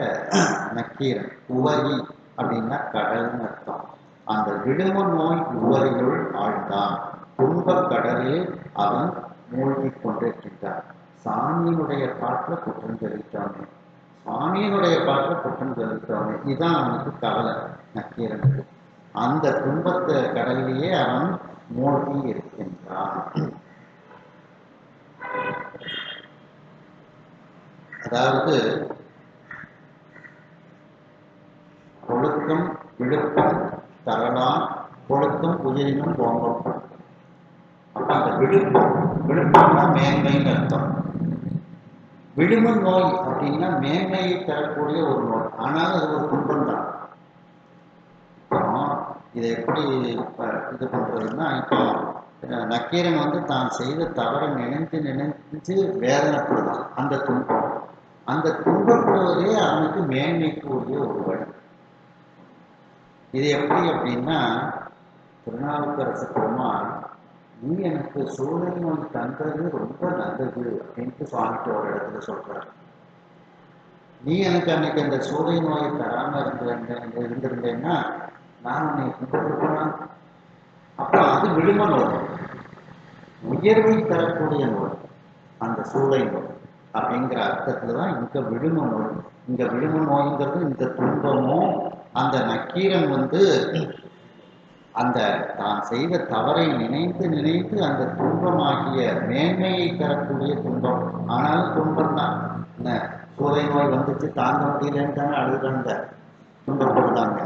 Speaker 1: நக்கீரன். உவரி அப்படின்னா கடல்னு அர்த்தம். அந்த விழும நோய் உவரியுள் ஆழ்ந்தான். துன்பக் கடலில் அவன் மூழ்கி கொண்டிருக்கின்றான். சாமியினுடைய பாட்டில் குற்றம் தெரிவித்தவனே, இதுதான் அவனுக்கு கவலை நக்கீரனுக்கு. அந்த துன்பத்தை கடலிலேயே அவன் மூழ்கி இருக்கின்றான். அதாவது ஒழுக்கம் விழுப்பம் தரலாம், ஒழுக்கம் உயிரினும் ஓம்பப்படும். அப்ப அந்த விழுப்பம்னா மேன்மைன்னு அர்த்தம். விழும நோய் அப்படின்னா மேன்மையை தரக்கூடிய ஒரு நோய், ஆனால் அது ஒரு துன்பம் தான். இதை எப்படி இது பண்றதுன்னா, இப்போ நக்கீரன் வந்து தான் செய்த தவறை நினைஞ்சு வேதனைப்படுதான் அந்த துன்பம். அந்த துன்பப்படுவதே அவனுக்கு மேன்மைக்கு உரிய ஒரு வழி. இது எப்படி அப்படின்னா, திருநாவுக்கரசு பெருமான் நீ எனக்கு சூழலை நோய் தந்தது ரொம்ப நல்லது அப்படின்ட்டு சுவாமிட்டு ஒரு இடத்துல சொல்றாரு. நீ எனக்கு அன்னைக்கு அந்த சூழலை நோயை தராம இருந்திருந்தேன்னா நான் உன்னை துன்பப்படுவேன். அப்புறம் அது விழும நோய், உயர்வை தரக்கூடிய நோய் அந்த சூளை நோய் அப்படிங்கிற அர்த்தத்துல தான் இங்க விழும நோய். இங்க விழும நோய்ங்கிறது இந்த துன்பமும் அந்த நக்கீரன் வந்து அந்த தான் செய்த தவறை நினைத்து அந்த துன்பமாகிய மேன்மையை தரக்கூடிய துன்பம். ஆனாலும் துன்பம் தான். என்ன சூளை நோய் வந்துச்சு தாங்க முடியலன்னு தானே அழுதாங்க, துன்பப்படுறாங்க.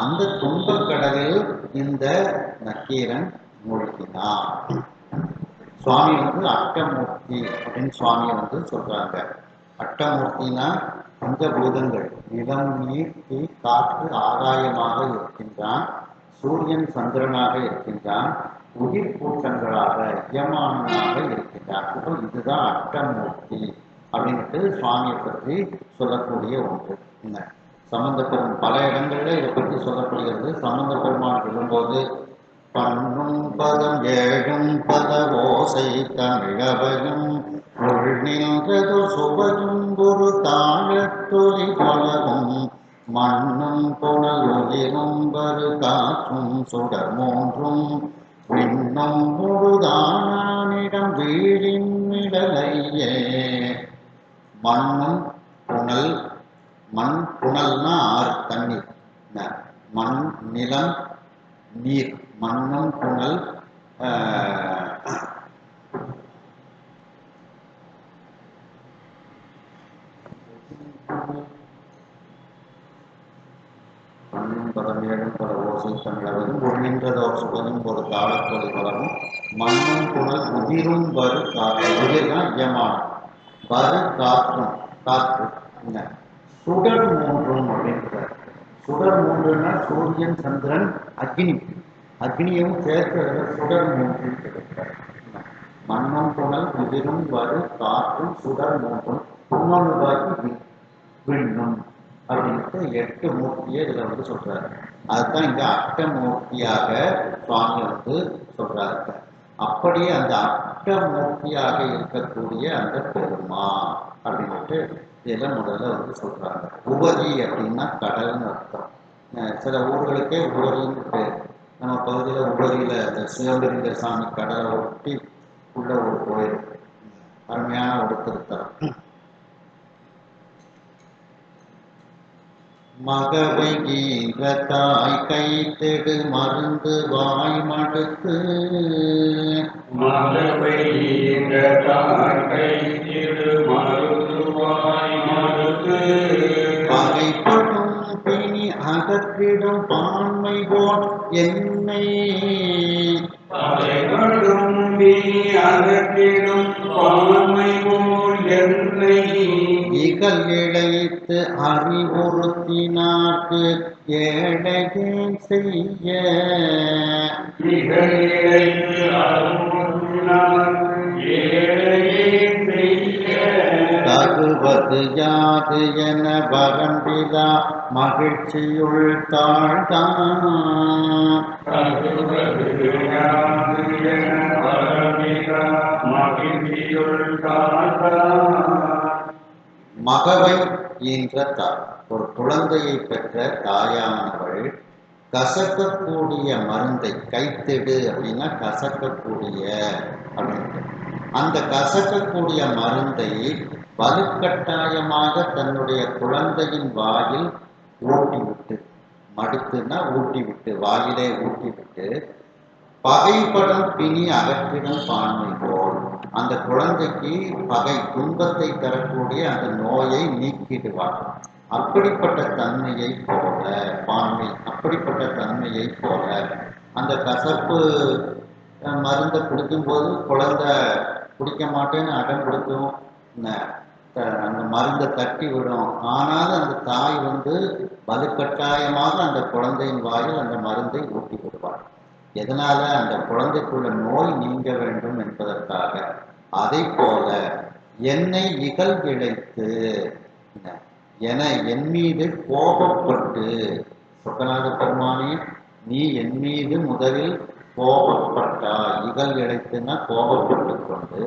Speaker 1: அந்த துன்பக் கடலில் இந்த நக்கீரன் மூழ்கினான். சுவாமி வந்து அட்டமூர்த்தி அப்படின்னு சுவாமியை வந்து சொல்றாங்க. அட்டமூர்த்தினா பஞ்சபூதங்கள் நிலம், நீர், தீ, காற்று, ஆகாயமாக இருக்கின்றான். சூரியன் சந்திரனாக இருக்கின்றான். உயிர் கூட்டங்களாக யமானனாக இருக்கின்றான். இப்போ இதுதான் அட்டமூர்த்தி அப்படின்ட்டு சுவாமியை பற்றி சொல்லக்கூடிய ஒன்று. என்ன சம்பந்த பெரும் பல இடங்கள்ல இதை பற்றி சொல்லப்படுகிறது. சம்பந்த பெருமான் சொல்லும்போது பண்ணும் பதம் ஏழும் பத ஓசை தமிழவையும் உள்நின்றது சுவையும் ஒரு தாழத்தொலி தொலவும் மண்ணும் புனல் உயிரும் வரு காற்றும் சுடர் மூன்றும் விண்ணும் முழுதானிடம் வீழின் நிழலையே. மண்ணும் புனல், மண் புனல்னா ஆறு தண்ணீர், மண் நிலம் நீர், மண்ணும் புனல் மண்ணும் பதமேடும் பல ஓசை தமிழவரும் ஒருங்கின்றதோர் சுவையும் ஒரு தாளத்தொலை வளரும் மண்ணும் புனல் உதிரும் வரு காற்று. உதிர்னா யமானம், வரு காற்றும், காற்று என்ன சுடர் மூன்றும் அப்படின்றார். சுடர் மூன்றுன்னா சூரியன் சந்திரன் அக்னி, அக்னியும் சேர்த்து சுடர் மூன்றும் கிடைக்கிறார். மண்ணும் புனல் உதிரும் வரு காற்றும் சுடர் மூன்றும் இன்னொன்று பாக்கி விண்ணும் அப்படின்ட்டு 8 மூர்த்தியை இதுல வந்து சொல்றாரு. அதுதான் இங்க அட்டமூர்த்தியாக சுவாமி வந்து சொல்றாரு. அப்படியே அந்த அட்டமூர்த்தியாக இருக்கக்கூடிய அந்த பெருமா அப்படின்ட்டு இதெல்லாம் முதல்ல வந்து சொல்றாங்க. உபரி அப்படின்னா கடல்னு அர்த்தம். சில ஊர்களுக்கே உபரின்னு பேர். நம்ம பகுதியில் உபரியில இந்த சிவபெருங்க சாமி கடலை ஒட்டி உள்ள ஒரு கோயில், அருமையான ஒரு திருத்தலம். மகவை ஈன்ற தாய் கைத்தெடு மருந்து வாய் மடுத்து,
Speaker 2: மகவை ஈன்ற தாய் கைத்தெடு மருந்து வாய் மடுத்து,
Speaker 1: பகைப்படும் பிணி அகற்றிடும் பான்மை போல் என்னை,
Speaker 2: பகைப்படும் பிணி அகற்றிடும் பான்மை போல் என்னை,
Speaker 1: இகல் இழைத்து அறிவுறுத்தினார்க்கு ஏழையே செய்ய,
Speaker 2: இகல் இழைத்து அறிவுறுத்தினார்க்கு ஏழையே செய்ய,
Speaker 1: தகுவது யாது என வரம்பிலா மகிழ்ச்சியுள் தாழ்ந்தான்,
Speaker 2: தகுவது யாது என வரம்பிலா மகிழ்ச்சியுள் தாழ்ந்தான்.
Speaker 1: மகவை ஈன்ற தாய், ஒரு குழந்தையை பெற்ற தாயானவள் கசக்கக்கூடிய மருந்தை, கைத்தெடு அப்படின்னா கசக்கக்கூடிய அப்படின்ட்டு, அந்த கசக்கக்கூடிய மருந்தை வலுக்கட்டாயமாக தன்னுடைய குழந்தையின் வாயில் ஊட்டிவிட்டு, மடுத்துன்னா ஊட்டிவிட்டு, வாயிலே ஊட்டிவிட்டு, பகைப்படும் பிணி அகற்றிடும் பான்மை போல் அந்த குழந்தைக்கு பகை துன்பத்தை தரக்கூடிய அந்த நோயை நீக்கிடுவார். அப்படிப்பட்ட தன்மையை போல பான்மை, அப்படிப்பட்ட தன்மையை போல அந்த கசப்பு மருந்தை குடிக்கும்போது குழந்தை குடிக்க மாட்டேன்னு அடம் கொடுக்கும், அந்த மருந்தை தட்டி விடும். ஆனாலும் அந்த தாய் வலுக்கட்டாயமாக அந்த குழந்தையின் வாயில் அந்த மருந்தை ஊட்டி விடுவார். எதனால? அந்த குழந்தைக்குள்ள நோய் நீங்க வேண்டும் என்பதற்காக. அதை போல என்னை இகழ்விழைத்து என் மீது கோபப்பட்டு, சொக்கநாத பெருமானே நீ என் மீது முதலில் கோபப்பட்டாய். இகழ் இழைத்துன்னா கோபப்பட்டு கொண்டு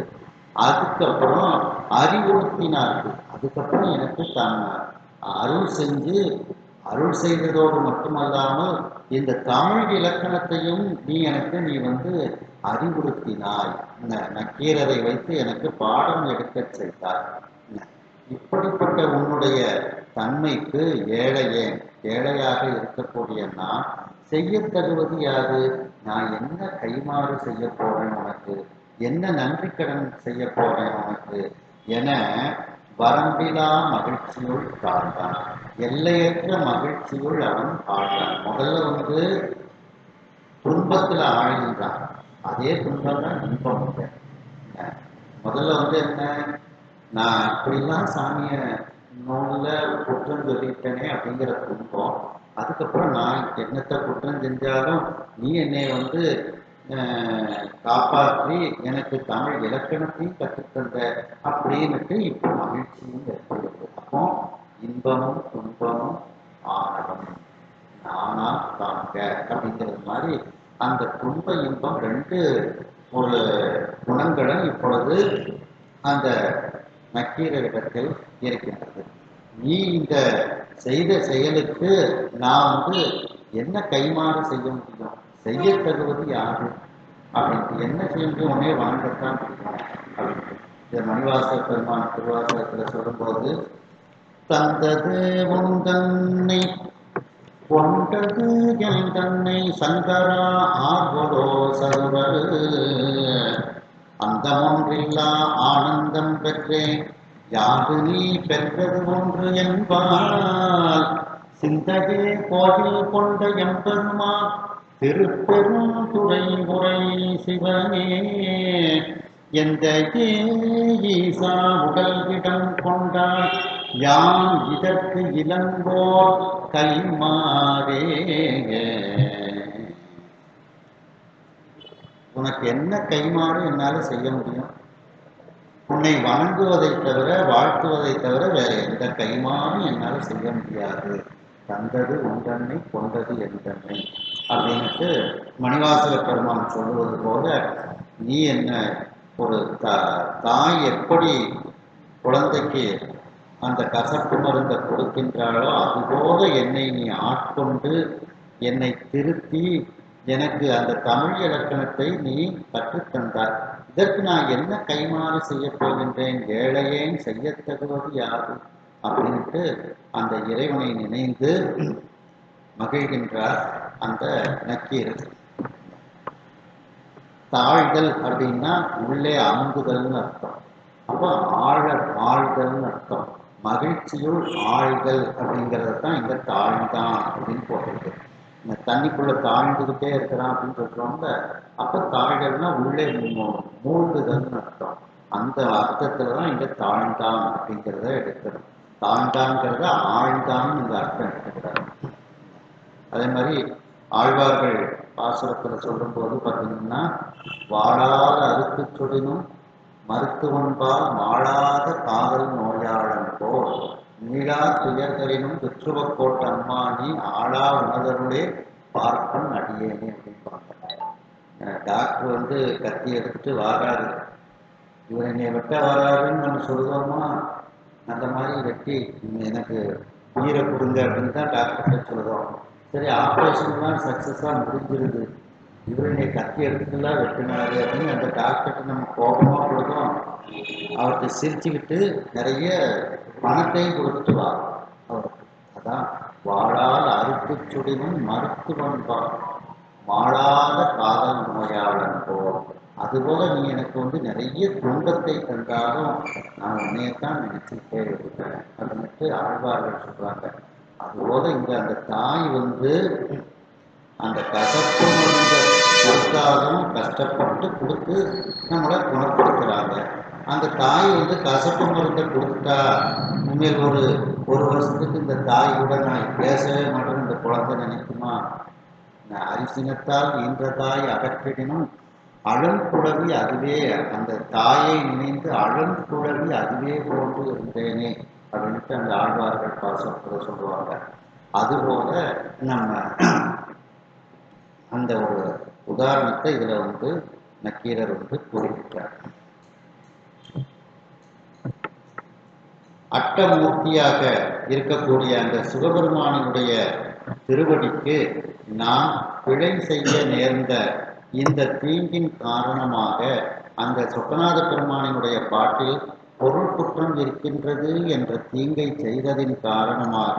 Speaker 1: அதுக்கப்புறம் அறிவுறுத்தினார்கள். அதுக்கப்புறம் எனக்கு தான் அருள் செய்ததோடு மட்டுமல்லாமல் இந்த தமிழ் இலக்கணத்தையும் நீ அறிவுறுத்தினாய். நக்கீரரை வைத்து எனக்கு பாடம் எடுக்க செய்தார். இப்படிப்பட்ட உன்னுடைய தன்மைக்கு ஏழையாக இருக்கக்கூடிய நான் செய்ய தருவது யாது? நான் என்ன கைமாறு செய்ய போறேன் உனக்கு, என்ன நன்றி கடன் செய்ய போறேன் உனக்கு என வரம்பிலா மகிழ்ச்சியுள் தாழ்ந்தான். எல்லையற்ற மகிழ்ச்சியுள் அவன் ஆழ்ந்தான். முதல்ல துன்பத்துல ஆழ்ந்தான். அதே துன்பம் தான் இன்பம். முதல்ல என்ன, நான் இப்படிலாம் சாமிய நூல்ல குற்றம் சொல்லிட்டேனே அப்படிங்கிற துன்பம். அதுக்கப்புறம் நான் என்னத்தை குற்றம் செஞ்சாலும் நீ என்னை காப்பாற்றி எனக்கு தமிழ் இலக்கணத்தையும் கற்றுத்தந்த அப்படின்னுட்டு இப்போ மகிழ்ச்சியும் ஏற்படுது. அப்போ இன்பமும் துன்பமும் ஆனவம் நானா தாங்க அப்படிங்கிறது மாதிரி அந்த துன்ப இன்பம் ரெண்டு ஒரு குணங்களை இப்பொழுது அந்த நக்கீரரிடத்தில் இருக்கின்றது. நீ இந்த செய்த செயலுக்கு நான் என்ன கைமாறு செய்ய முடியும், செய்ய தருவது யாரு அப்படின்ட்டு, என்ன செஞ்சு உடனே வணங்கத்தான் முடியும் அப்படின்ட்டு இந்த மணிவாச பெருமான் திருவாசகத்துல சொல்லும்போது, தந்தது உந்தன்னை கொண்டது என் தன்னை சங்கரா ஆர்வலோ சர்வரு அந்தமொன்றில்லா ஆனந்தம் பெற்றேன் யாது நீ பெற்றது ஒன்று என்பால் சிந்தகே கோயில் கொண்ட எம்பெருமான் திருப்பெரும் துறை உரை சிவனே எந்த ஈசா உடல் இடம் கொண்டால் யான் இதற்கு இளங்கோர் கைமாறே. உனக்கு என்ன கைமாறு என்னால செய்ய முடியும்? உன்னை வணங்குவதை தவிர வாழ்த்துவதை தவிர வேற எந்த கைமாறும் என்னால செய்ய முடியாது. தந்தது உந்தன்னை கொண்டது என் தன்னை அப்படின்ட்டு மணிவாசக பெருமான் சொல்லுவது போல, நீ என்ன ஒரு தாய் எப்படி குழந்தைக்கு அந்த கசப்பு மருந்தை கொடுக்கின்றாளோ அதுபோல என்னை நீ ஆட்கொண்டு என்னை திருத்தி எனக்கு அந்த தமிழ் இலக்கணத்தை நீ கற்றுத்தந்தார். இதற்கு நான் என்ன கைமாறு செய்ய போகின்றேன்? ஏழையேன் செய்ய தருவது யாது அப்படின்ட்டு அந்த இறைவனை நினைந்து மகிழ்கின்றார் அந்த நக்கீரர். தாழ்தல் அப்படின்னா உள்ளே அமுங்குதல்னு அர்த்தம். அப்போ ஆழ்தல்னு அர்த்தம். மகிழ்ச்சியுள் ஆழ்தல் அப்படிங்கிறத தான் இந்த தாழ்ந்தான் அப்படின்னு போட்டிருக்கு. இந்த தண்ணிக்குள்ள தாழ்ந்துகிட்டே இருக்கிறான் அப்படின்னு சொல்றோம்ல, அப்ப தாழ்தல்னா உள்ளே மூழ்குதல்னு அர்த்தம். அந்த அர்த்தத்துலதான் இங்க தாழ்ந்தான் அப்படிங்கிறத எடுக்கணும். தாழ்ந்தான்ங்கிறத ஆழ்ந்தான் இந்த அர்த்தம் எடுத்துக்கிறார். அதே மாதிரி ஆழ்வார்கள் பாசுரத்துல சொல்லும் போது பார்த்தீங்கன்னா, வாழாத அறுத்து சொடினும் மருத்துவன்பால் மாளாத காதல் நோயாளன் போல் மீளா துயர்தலினும் விற்றுவக்கோட்ட அம்மானி ஆளா உணர்தருளே பார்ப்பன் அடியேனே அப்படின்னு. டாக்டர் கத்தி எடுத்துட்டு வாராரு, இவர் என்னை வெட்ட வராருன்னு நம்ம சொல்லுவோமா? அந்த மாதிரி வெட்டி எனக்கு உயிரை கொடுங்க அப்படின்னு தான் டாக்டர்கிட்ட சொல்லுவோம். சரி, ஆப்ரேஷன்லாம் சக்ஸஸாக முடிஞ்சிருது, இவர் என்னை கத்தி எடுத்துட்டுலாம் வெட்டினாரு அப்படின்னு அந்த டாக்டர்கிட்ட நம்ம கோபமாக கொடுத்தோம். அவர்கிட்ட சிரிச்சுக்கிட்டு நிறைய பணத்தையும் கொடுத்துட்டு வா அவருக்கு. அதான் வாழால் அறுத்து சுடினும் மருத்துவன்பா. மாளாத காதல் நோயாளன் போல். அதுபோல நீ எனக்கு வந்து நிறைய துன்பத்தை தந்தாலும் நான் உன்னையத்தான் நினைச்சுட்டே இருக்கிறேன் அப்படின்ட்டு ஆழ்வார்கள் சொல்றாங்க. அதுபோல இங்க அந்த தாய் வந்து அந்த கசப்பு மருந்த கொடுத்தாலும் கஷ்டப்பட்டு கொடுத்து நம்மளை குணப்படுத்துறாங்க. அந்த தாய் வந்து கசப்பு மருந்தை கொடுத்துட்டா உண்மையில் ஒரு வருஷத்துக்கு இந்த தாய் கூட நான் பேசவே மாட்டேன்னு இந்த குழந்தை நினைக்குமா? அரிசினத்தால் ஈன்ற தாய் அகற்றினும் அழுங்குழவி அதுவே, அந்த தாயை நினைந்து அழுங்குழவி அதுவே போன்று இருந்தேனே அப்படின்ட்டு அந்த ஆழ்வார்கள் பாசத்தை சொல்லுவாங்க. அதுபோல நம்ம அந்த ஒரு உதாரணத்தை இதுல வந்து நக்கீரர் வந்து குறிப்பிட்டார். அட்டமூர்த்தியாக இருக்கக்கூடிய அந்த சிவபெருமானினுடைய திருவடிக்கு நாம் பிழை செய்ய நேர்ந்த இந்த தீங்கின் காரணமாக அந்த சொக்கநாத பெருமானினுடைய பாட்டில் பொருள் குற்றம் இருக்கின்றது என்ற தீங்கை செய்ததின் காரணமாக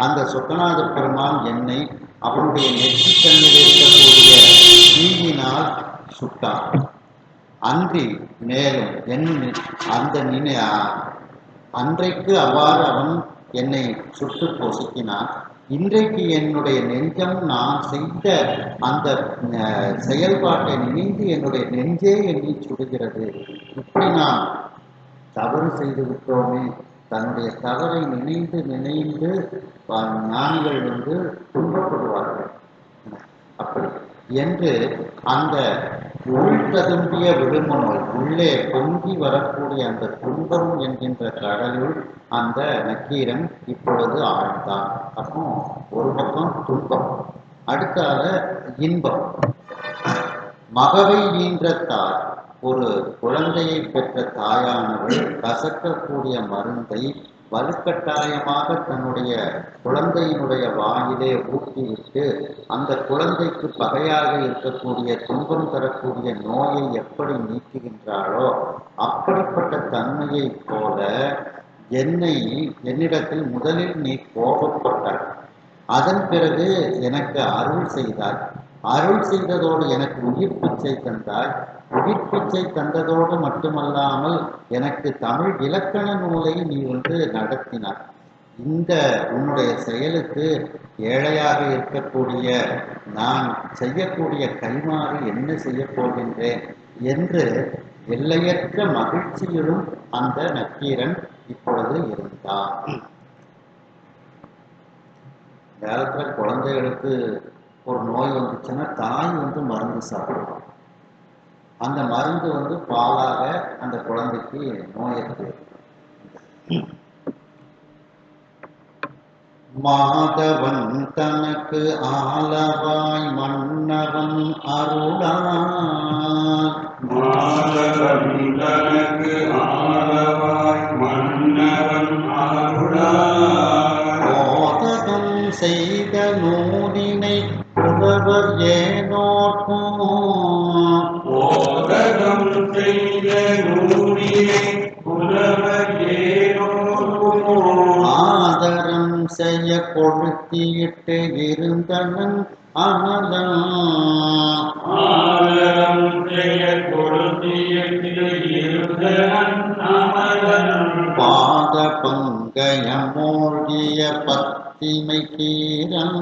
Speaker 1: அந்த சொக்கநாத பெருமான் என்னை அவனுடைய நெற்றிக்கண்ணில் இருக்கக்கூடிய தீயினால் சுட்டான். அன்றி மேலும் அந்த அன்றைக்கு அவ்வாறு அவன் என்னை சுட்டு பொசுக்கினான். இன்றைக்கு என்னுடைய நெஞ்சம் நான் செய்த அந்த செயல்பாட்டை நினைந்து என்னுடைய நெஞ்சே என்னை சுடுகிறது. இப்படி நாம் தவறு செய்து விட்டோமே, தன்னுடைய தவறை நினைந்து நினைந்து ஞானிகள் வந்து துன்பப்படுவார்கள். அப்படி என்று அந்த உள்ததும்பிய விழுமனோய் உள்ளே பொங்கி வரக்கூடிய அந்த துன்பம் என்கின்ற கடலுள் அந்த நக்கீரன் இப்பொழுது ஆழ்ந்தான். அப்போ ஒரு பக்கம் துன்பம், அடுத்தால இன்பம். மகவை ஈன்ற தாய், ஒரு குழந்தையை பெற்ற தாயானவள் கசக்கக்கூடிய மருந்தை வலுக்கட்டாயமாக தன்னுடைய குழந்தையினுடைய வாயிலே ஊற்றிவிட்டு அந்த குழந்தைக்கு பகையாக இருக்கக்கூடிய துன்பம் தரக்கூடிய நோயை எப்படி நீக்குகின்றாளோ அப்படிப்பட்ட தன்மையை போல என்னிடத்தில் முதலில் நீ கோபப்பட்டாய், அதன் பிறகு எனக்கு அருள் செய்தாய். அருள் செய்ததோடு எனக்கு உயிர் பிச்சை தந்தாய். உயிர் பிச்சை தந்ததோடு மட்டுமல்லாமல் எனக்கு தமிழ் இலக்கண நூலை நீ வந்து நடத்தினாய். இந்த உன்னுடைய செயலுக்கு ஏழையாக இருக்கக்கூடிய நான் செய்யக்கூடிய கைமாறு என்ன செய்ய போகின்றேன் என்று எல்லையற்ற மகிழ்ச்சியிலும் அந்த நக்கீரன் இப்பொழுது இருந்தான். காலத்துல குழந்தைகளுக்கு ஒரு நோய் வந்துச்சுன்னா தாய் வந்து மருந்து சாப்பிடுவாங்க. அந்த மருந்து வந்து பாலாக அந்த குழந்தைக்கு நோய்க்கு. மாதவன் தனக்கு ஆலவாய் மன்னவன் அருளால்,
Speaker 2: மாதவன் தனக்கு ஆலவாய் மன்னவன் அருளால்,
Speaker 1: போதகம் செய்த நூலினை புலவர் ஏனோர்க்கும்,
Speaker 2: போதகம் செய்த நூலினை புலவர் ஏனோர்க்கும்,
Speaker 1: ஆதரம் செய்ய கொளுத்தியிட்டு இருந்தனன் அனலம்,
Speaker 2: ஆதரம் செய்ய கொளுத்தியிட்டு இருந்தனன் அமலன்,
Speaker 1: பாத பங்கயம் மூழ்கிய பத்திமை கீரன்,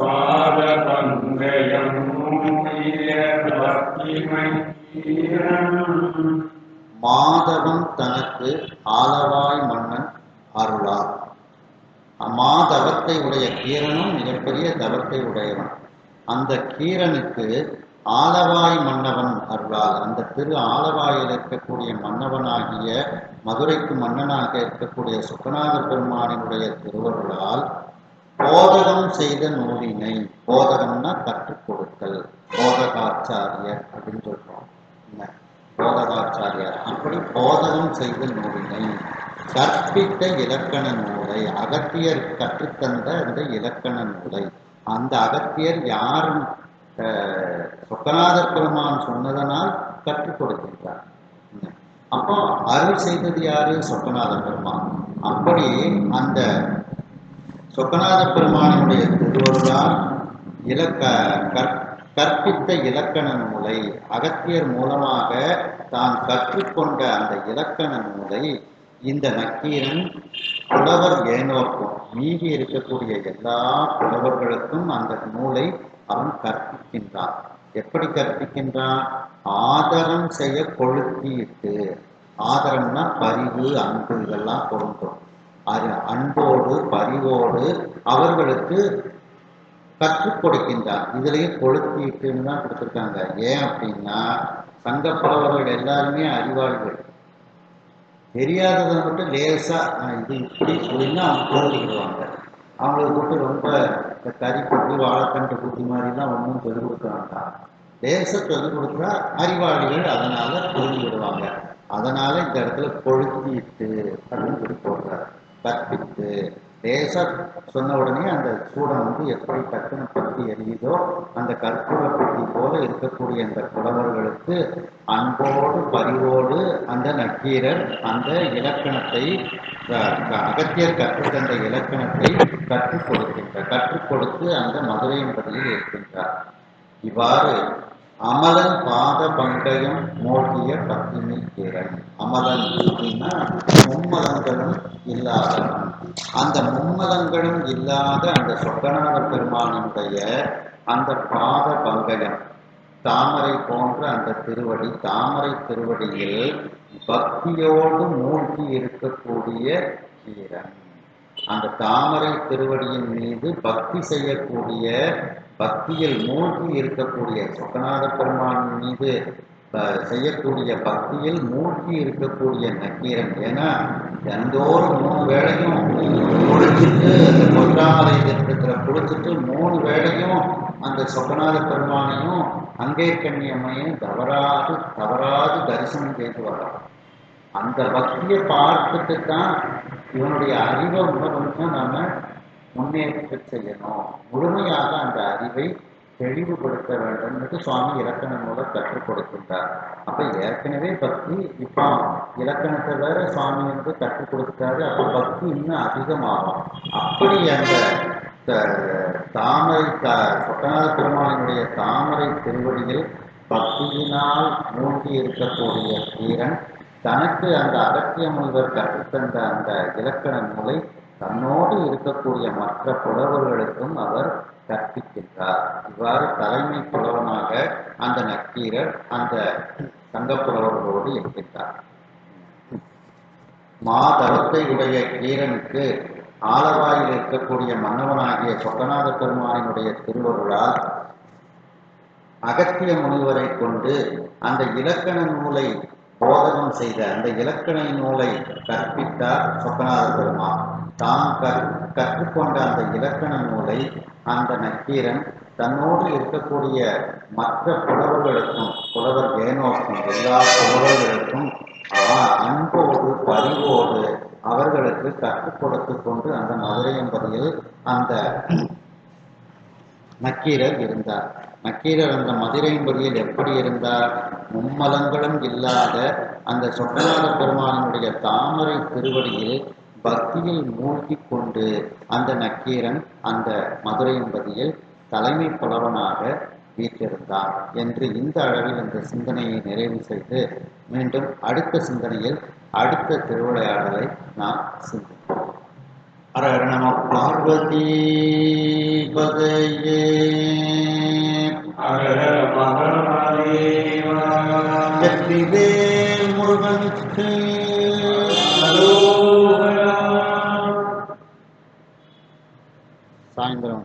Speaker 2: பாத பங்கயம் மூழ்கிய பத்திமை கீரன்,
Speaker 1: மாதவன் தனக்கு ஆலவாய் மன்னன் அருளார். மாதவத்தை உடைய கீரனும் மிகப்பெரிய தவத்தை உடையவன். அந்த கீரனுக்கு ஆலவாய் மன்னவன் அருளால், அந்த திரு ஆலவாயில் இருக்கக்கூடிய மன்னவனாகிய மதுரைக்கு மன்னனாக இருக்கக்கூடிய சுக்கநாத பெருமானினுடைய திருவருளால் போதகம் செய்த நூலினை, போதகம்னா கற்றுக் கொடுத்தல், போதகாச்சாரியர் அப்படின்னு சொல்றோம். போதகாச்சாரியர் அப்படி போதகம் செய்த நூலினை, கற்பித்த இலக்கண நூலை, அகத்தியர் கற்றுத்தந்த அந்த இலக்கண நூலை, அந்த அகத்தியர் யாரும் சொக்கநாத பெருமான் சொன்னதனால் கற்றுக் கொடுக்கின்றார். அப்போ அருள் செய்தது யாரு? சொக்கநாத பெருமான். அப்படி அந்த சொக்கநாத பெருமானுடைய திருவருளால் இலக்க கற்பித்த இலக்கண நூலை அகத்தியர் மூலமாக தான் கற்றுக்கொண்ட அந்த இலக்கண நூலை இந்த நக்கீரன் புலவர் ஏனோர்க்கும் மீதி இருக்கக்கூடிய எல்லா புலவர்களுக்கும் அந்த நூலை அவன் கற்பிக்கின்றான். எப்படி கற்பிக்கின்றான்? ஆதரம் செய்ய கொளுத்திட்டு, ஆதரம்னா பரிவு அன்பு இதெல்லாம் பொருந்தும். அது அன்போடு பரிவோடு அவர்களுக்கு கற்றுக் கொடுக்கின்றார். இதுலயே கொளுத்திட்டுன்னு தான் கொடுத்துருக்காங்க. ஏன் அப்படின்னா சங்க புலவர்கள் எல்லாருமே அறிவாளிகள். தெரியாததை மட்டும் லேசா இது இப்படி சொல்லினா அவங்க புரிஞ்சுக்கிடுவாங்க. அவங்களுக்கு போட்டு ரொம்ப இந்த கறி குட்டி வாழைக்கன்று குட்டி மாதிரிலாம் ஒன்றும் சொல்லிக் கொடுக்க வேண்டாம். லேசா சொல்லிக் கொடுத்தா அறிவாளிகள் அதனால புரிஞ்சுக்கிடுவாங்க. அதனால இந்த இடத்துல கொளுத்திட்டு அப்படின்னு சொல்லி போடுறாரு. கற்பித்து லேசா சொன்ன உடனே அந்த சூடம் எப்படி டக்குன்னு பற்றி எரியுதோ அந்த கற்பூர பெட்டி போல இருக்கக்கூடிய அந்த புலவர்களுக்கு அன்போடு பரிவோடு அந்த நக்கீரர் அந்த இலக்கணத்தை அகத்தியர் கற்றுத்தந்த இலக்கணத்தை கற்றுக் கொடுத்து அந்த மதுரை என்பதில் இருக்கின்றார். இவ்வாறு அமலன் பாத பங்கயம் மோகிய பத்தினி கீரன். அமலன் அப்படின்னா மும்மலங்களும் இல்லாதவன். அந்த மும்மலங்களும் இல்லாத அந்த சொக்கநாத பெருமானுடைய அந்த பாத பங்கயம் தாமரை போன்ற அந்த திருவடி, தாமரை திருவடியில் பக்தியோடு மூழ்கி இருக்கக்கூடிய கீரன். அந்த தாமரை திருவடியின் மீது பக்தி செய்யக்கூடிய, பக்தியில் மூழ்கி இருக்கக்கூடிய சொக்கநாத பெருமான் மீது செய்யக்கூடிய பக்தியில் மூழ்கி இருக்கக்கூடிய நக்கீரன். ஏன்னா எந்தோறும் 3 வேளையும் குளிச்சுட்டு அந்த பொற்றாமரையில் இருக்கிற குளிச்சுட்டு 3 வேளையும் அந்த சொக்கநாத பெருமானையும் அங்கே கண்ணியம்மையும் தவறாது தரிசனம் செய்து வர்றான். அந்த பக்தியை பார்த்துட்டு தான் இவனுடைய அறிவை உணர்வுன்னு நாம முன்னேற்ற செய்யணும். முழுமையாக அந்த அறிவை தெளிவுபடுத்த வேண்டும் என்று சுவாமி இலக்கண மூலம் கற்றுக் கொடுக்கின்றார். அப்ப ஏற்கனவே பக்தி, இப்போ இலக்கணத்தை வேற சுவாமி கற்றுக் கொடுத்தாரு. அப்ப பக்தி இன்னும் அதிகமாகும். அப்படி அந்த தாமரை சொக்கநாத பெருமானுடைய தாமரை திருவடியில் பக்தியினால் மூழ்கி இருக்கக்கூடிய கீரன் தனக்கு அந்த அகத்திய முனிவர் கற்றுத்தந்த அந்த இலக்கண நூலை தன்னோடு இருக்கக்கூடிய மற்ற புலவர்களுக்கும் அவர் கற்பிக்கின்றார். இவ்வாறு தலைமை புலவனாக அந்த நக்கீரர் அந்த சங்க புலவர்களோடு இருக்கின்றார். மாதவத்தை உடைய கீரனுக்கு ஆலவாயில் இருக்கக்கூடிய மன்னவனாகிய சொக்கநாத பெருமானினுடைய திருவருளால் அகத்திய முனிவரை கொண்டு அந்த இலக்கண நூலை போதகம் செய்த அந்த இலக்கண நூலை கற்பித்தார் சொக்கநாத பெருமான். தாம் கற்றுக்கொண்ட அந்த இலக்கண நூலை அந்த நக்கீரன் தன்னோடு இருக்கக்கூடிய மற்ற புலவர்களுக்கும், புலவர் ஏனோக்கும் எல்லா புலவர்களுக்கும் அன்போடு பரிவோடு அவர்களுக்கு கற்றுக் கொடுத்து கொண்டு அந்த மதுரை என்பதில் அந்த நக்கீரர் இருந்தார். நக்கீரர் அந்த மதுரை என்பதில் எப்படி இருந்தார்? மும்மலங்களும் இல்லாத அந்த சொக்கநாத பெருமானுடைய தாமரை திருவடியில் பக்தியில் மூழ்கி கொண்டு அந்த நக்கீரன் அந்த மதுரை என்பதில் தலைமை புலவனாக வீற்றிருந்தார் என்று இந்த அளவில் இந்த சிந்தனையை நிறைவு செய்து மீண்டும் அடுத்த சிந்தனையில் அடுத்த திருவிளையாடலை நாம் சிந்திப்போம். ஹர நம பார்வதி பதையே. வெற்றிவேல் முருகனுக்கு சாயந்தரம்